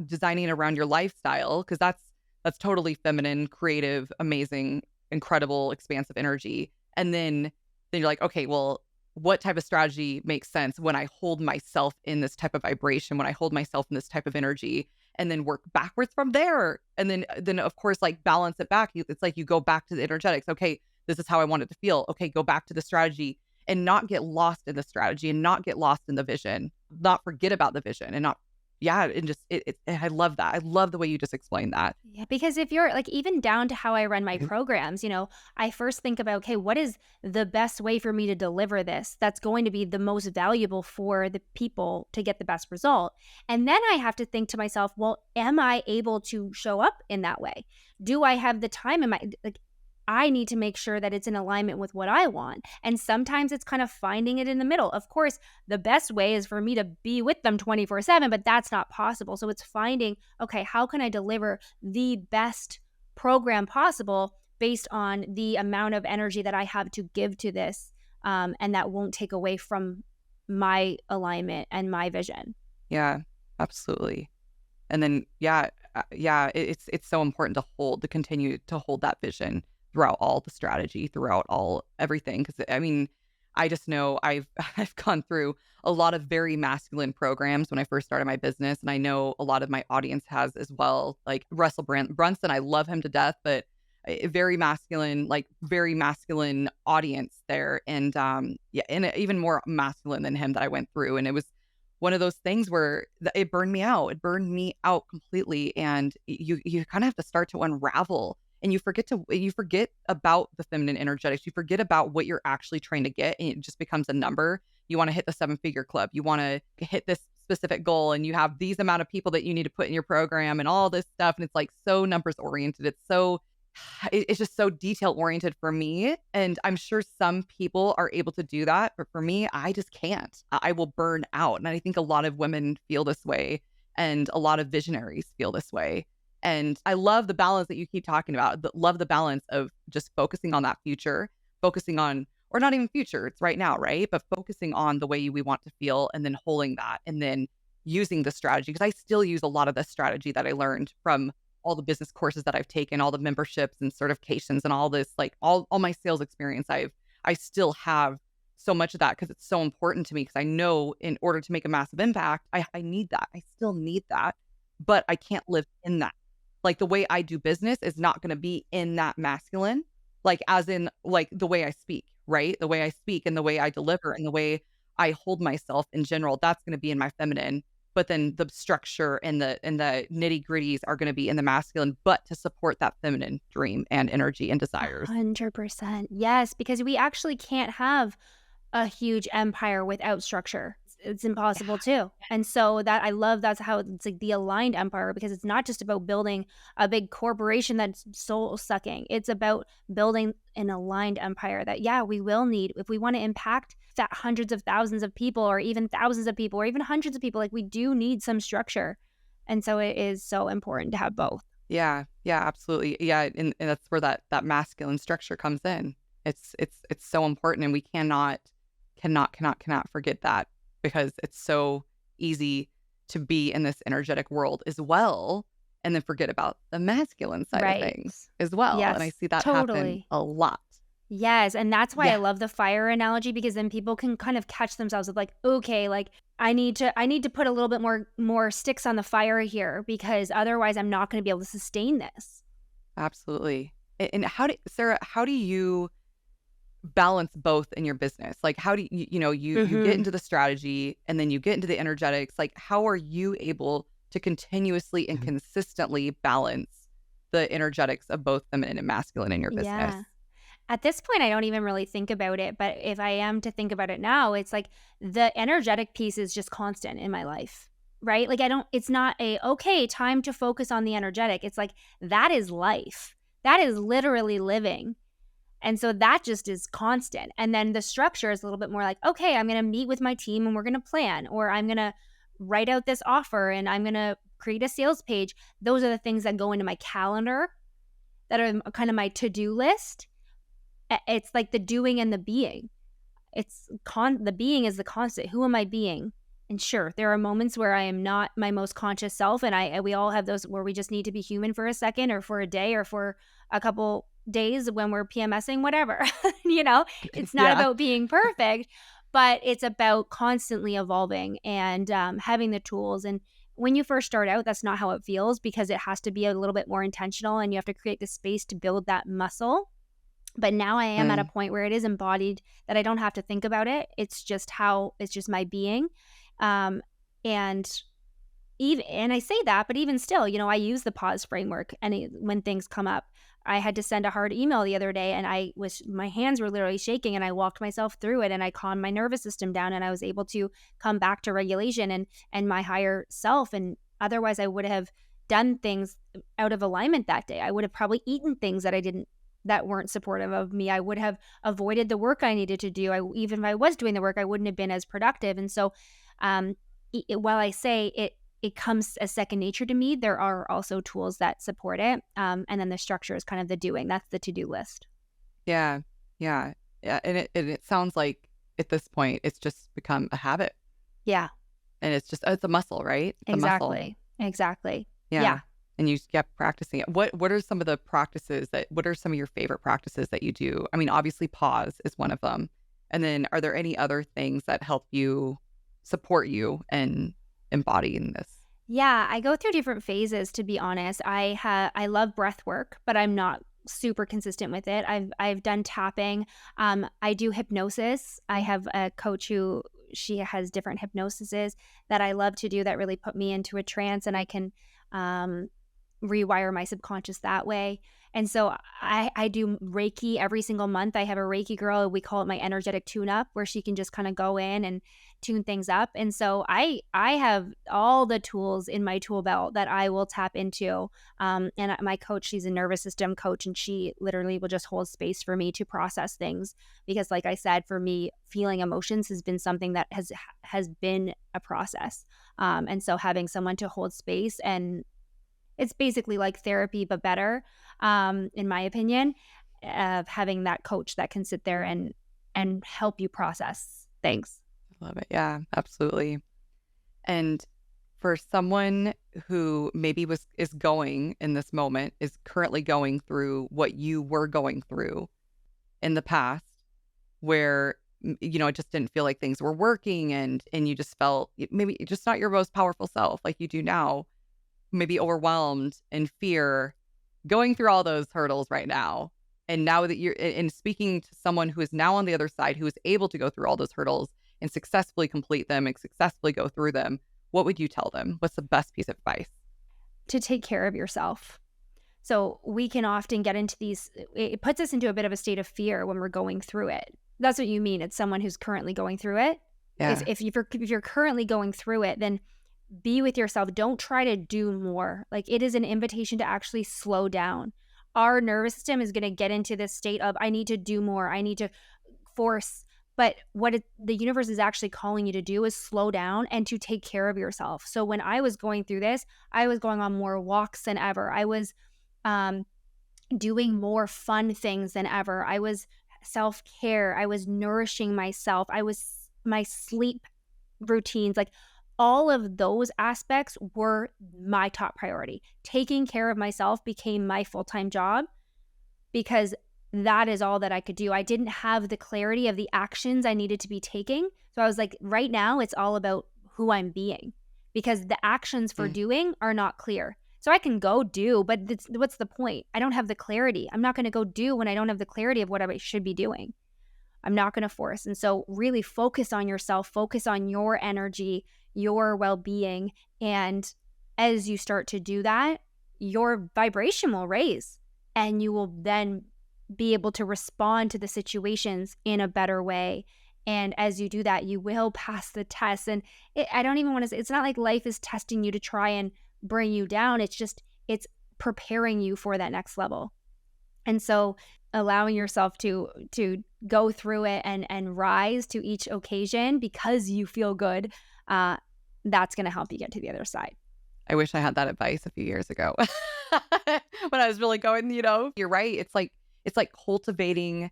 designing around your lifestyle, because that's totally feminine, creative, amazing, incredible, expansive energy. And then you're like, okay, well, what type of strategy makes sense when I hold myself in this type of vibration, when I hold myself in this type of energy, and then work backwards from there. And then of course, like balance it back. It's like you go back to the energetics. Okay, this is how I want it to feel. Okay, go back to the strategy, and not get lost in the strategy, and not get lost in the vision, not forget about the vision, and not, and just, I love that. I love the way you just explained that. Yeah, because if you're like, even down to how I run my programs, I first think about, okay, what is the best way for me to deliver this that's going to be the most valuable for the people to get the best result? And then I have to think to myself, well, am I able to show up in that way? Do I have the time? I need to make sure that it's in alignment with what I want. And sometimes it's kind of finding it in the middle. Of course, the best way is for me to be with them 24/7, but that's not possible. So it's finding, okay, how can I deliver the best program possible based on the amount of energy that I have to give to this, and that won't take away from my alignment and my vision. Yeah, absolutely. And then, it's so important to continue to hold that vision throughout all the strategy, throughout everything. Because I just know I've gone through a lot of very masculine programs when I first started my business, and I know a lot of my audience has as well. Like Russell Brunson, I love him to death, but a very masculine audience there, and and even more masculine than him that I went through, and it was one of those things where it burned me out. It burned me out completely, and you kind of have to start to unravel. And you forget about the feminine energetics. You forget about what you're actually trying to get, and it just becomes a number. You want to hit the 7-figure club. You want to hit this specific goal, and you have these amount of people that you need to put in your program and all this stuff. And it's like so numbers oriented. It's just so detail oriented for me. And I'm sure some people are able to do that, but for me, I just can't. I will burn out. And I think a lot of women feel this way, and a lot of visionaries feel this way. And I love the balance that you keep talking about. Love the balance of just focusing on that future, focusing on, or not even future, it's right now, right? But focusing on the way we want to feel, and then holding that, and then using the strategy, because I still use a lot of the strategy that I learned from all the business courses that I've taken, all the memberships and certifications and all this, like all my sales experience. I still have so much of that because it's so important to me, because I know in order to make a massive impact, I need that. I still need that, but I can't live in that. Like the way I do business is not going to be in that masculine, like as in like the way I speak, right? The way I speak and the way I deliver and the way I hold myself in general, that's going to be in my feminine. But then the structure and the nitty gritties are going to be in the masculine, but to support that feminine dream and energy and desires. 100%. Yes, because we actually can't have a huge empire without structure. It's impossible too. And so that I love that's how it's like the aligned empire, because it's not just about building a big corporation that's soul sucking. It's about building an aligned empire that, yeah, we will need if we want to impact that hundreds of thousands of people or even thousands of people or even hundreds of people. Like we do need some structure. And so it is so important to have both. Yeah, yeah, absolutely. Yeah, and that's where that masculine structure comes in. It's so important, and we cannot forget that, because it's so easy to be in this energetic world as well, and then forget about the masculine side of Right. things as well. And I Yes, see that happen totally. a lot. Yes, and that's why I Yeah. love the fire analogy, because then people can kind of catch themselves with like, okay, like I need to put a little bit more sticks on the fire here, because otherwise I'm not going to be able to sustain this. Absolutely. And Sarah, how do you balance both in your business? Like, how do you get Mhm. into the strategy and then you get into the energetics? Like, how are you able to continuously and consistently balance the energetics of both feminine and masculine in your business? Yeah. At this point, I don't even really think about it, but if I am to think about it now, it's like the energetic piece is just constant in my life, right? Like I don't it's not a okay, time to focus on the energetic. It's like that is life. That is literally living. And so that just is constant. And then the structure is a little bit more like, okay, I'm going to meet with my team and we're going to plan, or I'm going to write out this offer and I'm going to create a sales page. Those are the things that go into my calendar that are kind of my to-do list. It's like the doing and the being. The being is the constant. Who am I being? And sure, there are moments where I am not my most conscious self, and we all have those where we just need to be human for a second, or for a day, or for a couple days when we're PMSing, whatever. you know, it's not Yeah. about being perfect, but it's about constantly evolving and having the tools. And when you first start out, that's not how it feels, because it has to be a little bit more intentional, and you have to create the space to build that muscle. But now I am at a Mm, point where it is embodied, that I don't have to think about it. It's just my being. Um, and and I say that, but even still, I use the pause framework, and when things come up. I had to send a hard email the other day, and my hands were literally shaking, and I walked myself through it, and I calmed my nervous system down, and I was able to come back to regulation and my higher self. And otherwise I would have done things out of alignment that day. I would have probably eaten things that weren't supportive of me. I would have avoided the work I needed to do. Even if I was doing the work, I wouldn't have been as productive. And so, um, while I say it comes as second nature to me, there are also tools that support it. And then the structure is kind of the doing. That's the to do list. yeah. Yeah. Yeah. And it sounds like at this point it's just become a habit, Yeah, and it's a muscle, right? It's a muscle. exactly. Exactly. Yeah. Yeah. And you just kept practicing it. What are some of the practices what are some of your favorite practices that you do? I mean, obviously pause is one of them. And then are there any other things that help you support you in embodying this? Yeah, I go through different phases, to be honest. I love breath work, but I'm not super consistent with it. I've done tapping. I do hypnosis. I have a coach who she has different hypnosises that I love to do that really put me into a trance, and I can um rewire my subconscious that way. And so I do Reiki every single month. I have a Reiki girl. We call it my energetic tune up, where she can just kind of go in and tune things up. And so I have all the tools in my tool belt that I will tap into. And my coach, she's a nervous system coach, and she literally will just hold space for me to process things. Because, like I said, for me, feeling emotions has been something that has been a process. And so having someone to hold space, and it's basically like therapy, but better, in my opinion, of having that coach that can sit there and help you process things. I love it. Yeah, absolutely. And For someone who maybe is going in this moment, is currently going through what you were going through in the past, where it just didn't feel like things were working, and you just felt maybe just not your most powerful self like you do now, maybe overwhelmed and fear, going through all those hurdles right now. And now that you're in speaking to someone who is now on the other side, who is able to go through all those hurdles and successfully complete them and successfully go through them, what would you tell them? What's the best piece of advice? To take care of yourself. So we can often get into these, it puts us into a bit of a state of fear when we're going through it. That's what you mean. It's someone who's currently going through it. Yeah. If you're currently going through it, then be with yourself. Don't try to do more. Like, it is an invitation to actually slow down. Our nervous system is going to get into this state of, I need to do more. I need to force. But the universe is actually calling you to do is slow down and to take care of yourself. So when I was going through this, I was going on more walks than ever. I was doing more fun things than ever. I was self-care. I was nourishing myself. My sleep routines, like all of those aspects were my top priority. Taking care of myself became my full-time job because that is all that I could do. I didn't have the clarity of the actions I needed to be taking. So I was like, right now it's all about who I'm being, because the actions for doing are not clear. So I can go do, but what's the point? I don't have the clarity. I'm not going to go do when I don't have the clarity of what I should be doing. I'm not going to force. And so really focus on yourself, focus on your energy, your well-being. And as you start to do that, your vibration will raise and you will then be able to respond to the situations in a better way. And as you do that, you will pass the test. And I don't even want to say, it's not like life is testing you to try and bring you down. It's preparing you for that next level. And so allowing yourself to go through it and rise to each occasion because you feel good, that's going to help you get to the other side. I wish I had that advice a few years ago when I was really going, you're right. It's like cultivating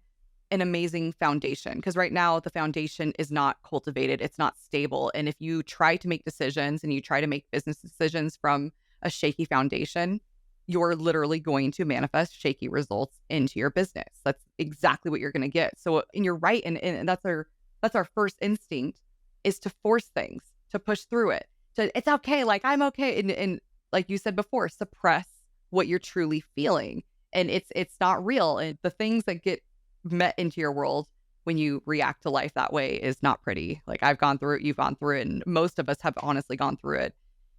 an amazing foundation, because right now the foundation is not cultivated. It's not stable. And if you try to make decisions and you try to make business decisions from a shaky foundation, you're literally going to manifest shaky results into your business. That's exactly what you're going to get. So, and you're right. And that's our first instinct, is to force things, to push through it. It's okay. Like, I'm okay. And like you said before, suppress what you're truly feeling. And it's not real. And the things that get met into your world when you react to life that way is not pretty. Like, I've gone through it, you've gone through it, and most of us have honestly gone through it.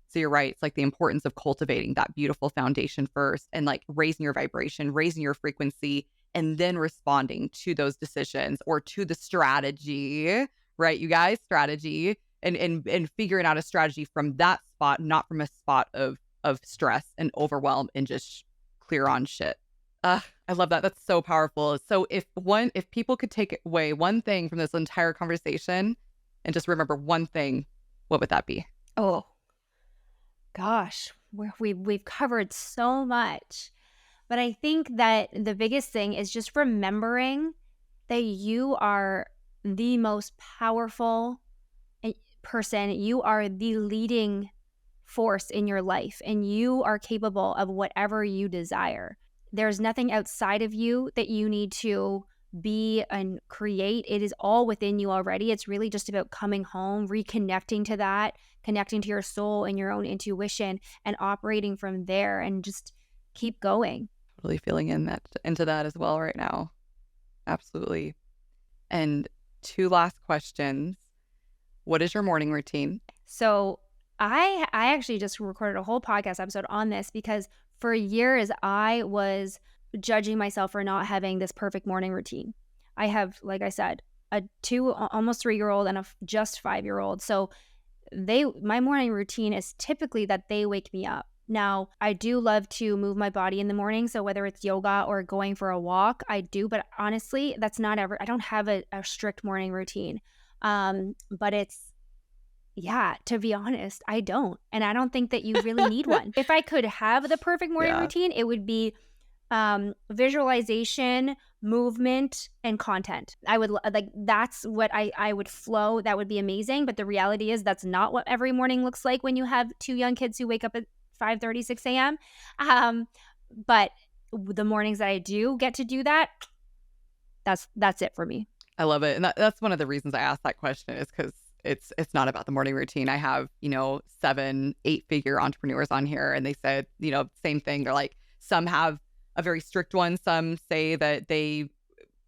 So you're right. It's like the importance of cultivating that beautiful foundation first, and like raising your vibration, raising your frequency, and then responding to those decisions or to the strategy, right? You guys, strategy, and figuring out a strategy from that spot, not from a spot of stress and overwhelm and just clear on shit. I love that. That's so powerful. So if people could take away one thing from this entire conversation and just remember one thing, what would that be? Oh, gosh, we've covered so much. But I think that the biggest thing is just remembering that you are the most powerful person. You are the leading force in your life, and you are capable of whatever you desire. There's nothing outside of you that you need to be and create. It is all within you already. It's really just about coming home, reconnecting to that, connecting to your soul and your own intuition, and operating from there, and just keep going. Really feeling into that as well right now. Absolutely. And 2 last questions. What is your morning routine? So I actually just recorded a whole podcast episode on this, because for years I was judging myself for not having this perfect morning routine. I have, like I said, a 2, almost 3-year-old and a just 5-year-old. So my morning routine is typically that they wake me up. Now, I do love to move my body in the morning. So whether it's yoga or going for a walk, I do. But honestly, that's not ever, I don't have a strict morning routine. But to be honest, I don't. And I don't think that you really need one. If I could have the perfect morning routine, it would be visualization, movement, and content. I would like that's what I would flow. That would be amazing. But the reality is that's not what every morning looks like when you have two young kids who wake up at 5:30, 6 a.m. But the mornings that I do get to do that, that's it for me. I love it. And that's one of the reasons I asked that question is because it's not about the morning routine. I have, 7, 8-figure entrepreneurs on here, and they said, same thing. They're like, some have a very strict one. Some say that they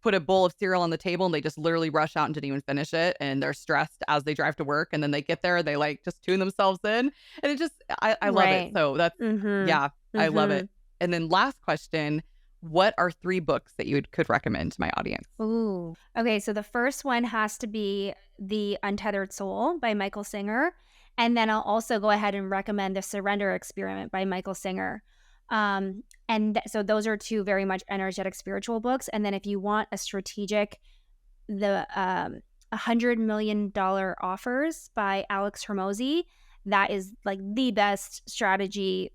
put a bowl of cereal on the table and they just literally rush out and didn't even finish it. And they're stressed as they drive to work. And then they get there, they like just tune themselves in. And it just, I love it. So that's, yeah, I love it. And then last question, what are 3 books that you could recommend to my audience? Ooh. Okay, so the first one has to be The Untethered Soul by Michael Singer. And then I'll also go ahead and recommend The Surrender Experiment by Michael Singer. So those are 2 very much energetic spiritual books. And then if you want a strategic, the $100 million Offers by Alex Hormozi, that is like the best strategy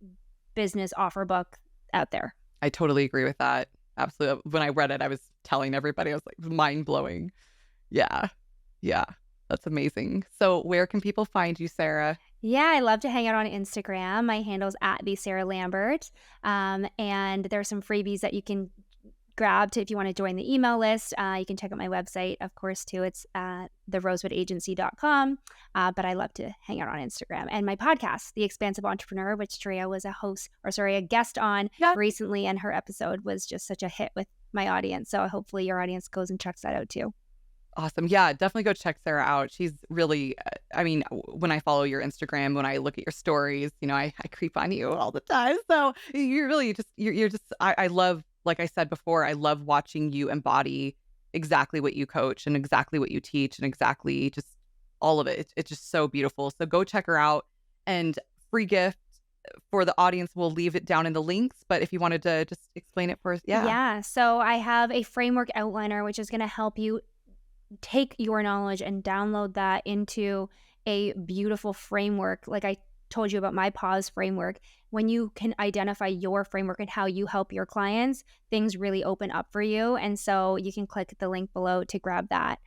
business offer book out there. I totally agree with that. Absolutely. When I read it, I was telling everybody, I was like, mind blowing. Yeah. Yeah. That's amazing. So where can people find you, Sarah? Yeah, I love to hang out on Instagram. My handle's at the Sarah Lambert. And there's some freebies that you can grab if you want to join the email list. You can check out my website, of course, too. It's at therosewoodagency.com. But I love to hang out on Instagram. And my podcast, The Expansive Entrepreneur, which Drea was a guest on recently. And her episode was just such a hit with my audience. So hopefully your audience goes and checks that out too. Awesome. Yeah, definitely go check Sarah out. She's really, when I follow your Instagram, when I look at your stories, I creep on you all the time. So you're really I love, like I said before, I love watching you embody exactly what you coach and exactly what you teach and exactly just all of it. It's just so beautiful. So go check her out. And free gift for the audience, we'll leave it down in the links. But if you wanted to just explain it for us. Yeah. So I have a framework outliner, which is going to help you take your knowledge and download that into a beautiful framework. Like I told you about my pause framework. When you can identify your framework and how you help your clients, things really open up for you. And so you can click the link below to grab that.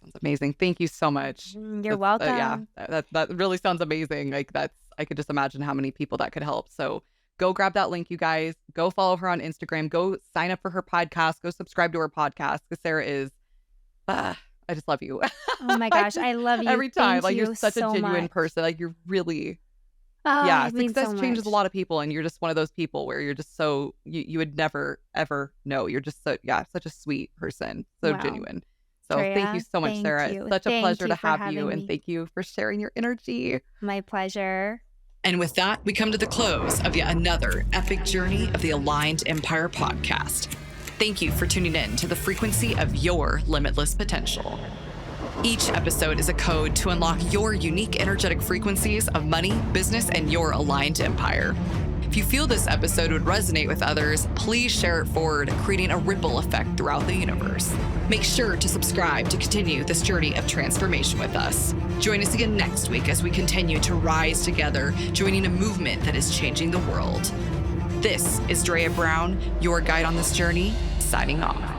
Sounds amazing. Thank you so much. You're welcome. That really sounds amazing. Like I could just imagine how many people that could help. So go grab that link, you guys. Go follow her on Instagram. Go sign up for her podcast. Go subscribe to her podcast because Sarah is I just love you. Oh my gosh, I love you. Every time. Thank You're such so a genuine much. person. You're really, Success success changes a lot of people. And you're just one of those people where you're just so, you would never, ever know. You're just such a sweet person. So genuine. So Drea, thank you so much, Sarah. It's such a pleasure to have you. And thank you for sharing your energy. My pleasure. And with that, we come to the close of yet another epic journey of the Aligned Empire podcast. Thank you for tuning in to the frequency of your limitless potential. Each episode is a code to unlock your unique energetic frequencies of money, business, and your aligned empire. If you feel this episode would resonate with others, please share it forward, creating a ripple effect throughout the universe. Make sure to subscribe to continue this journey of transformation with us. Join us again next week as we continue to rise together, joining a movement that is changing the world. This is Drea Brown, your guide on this journey, signing off.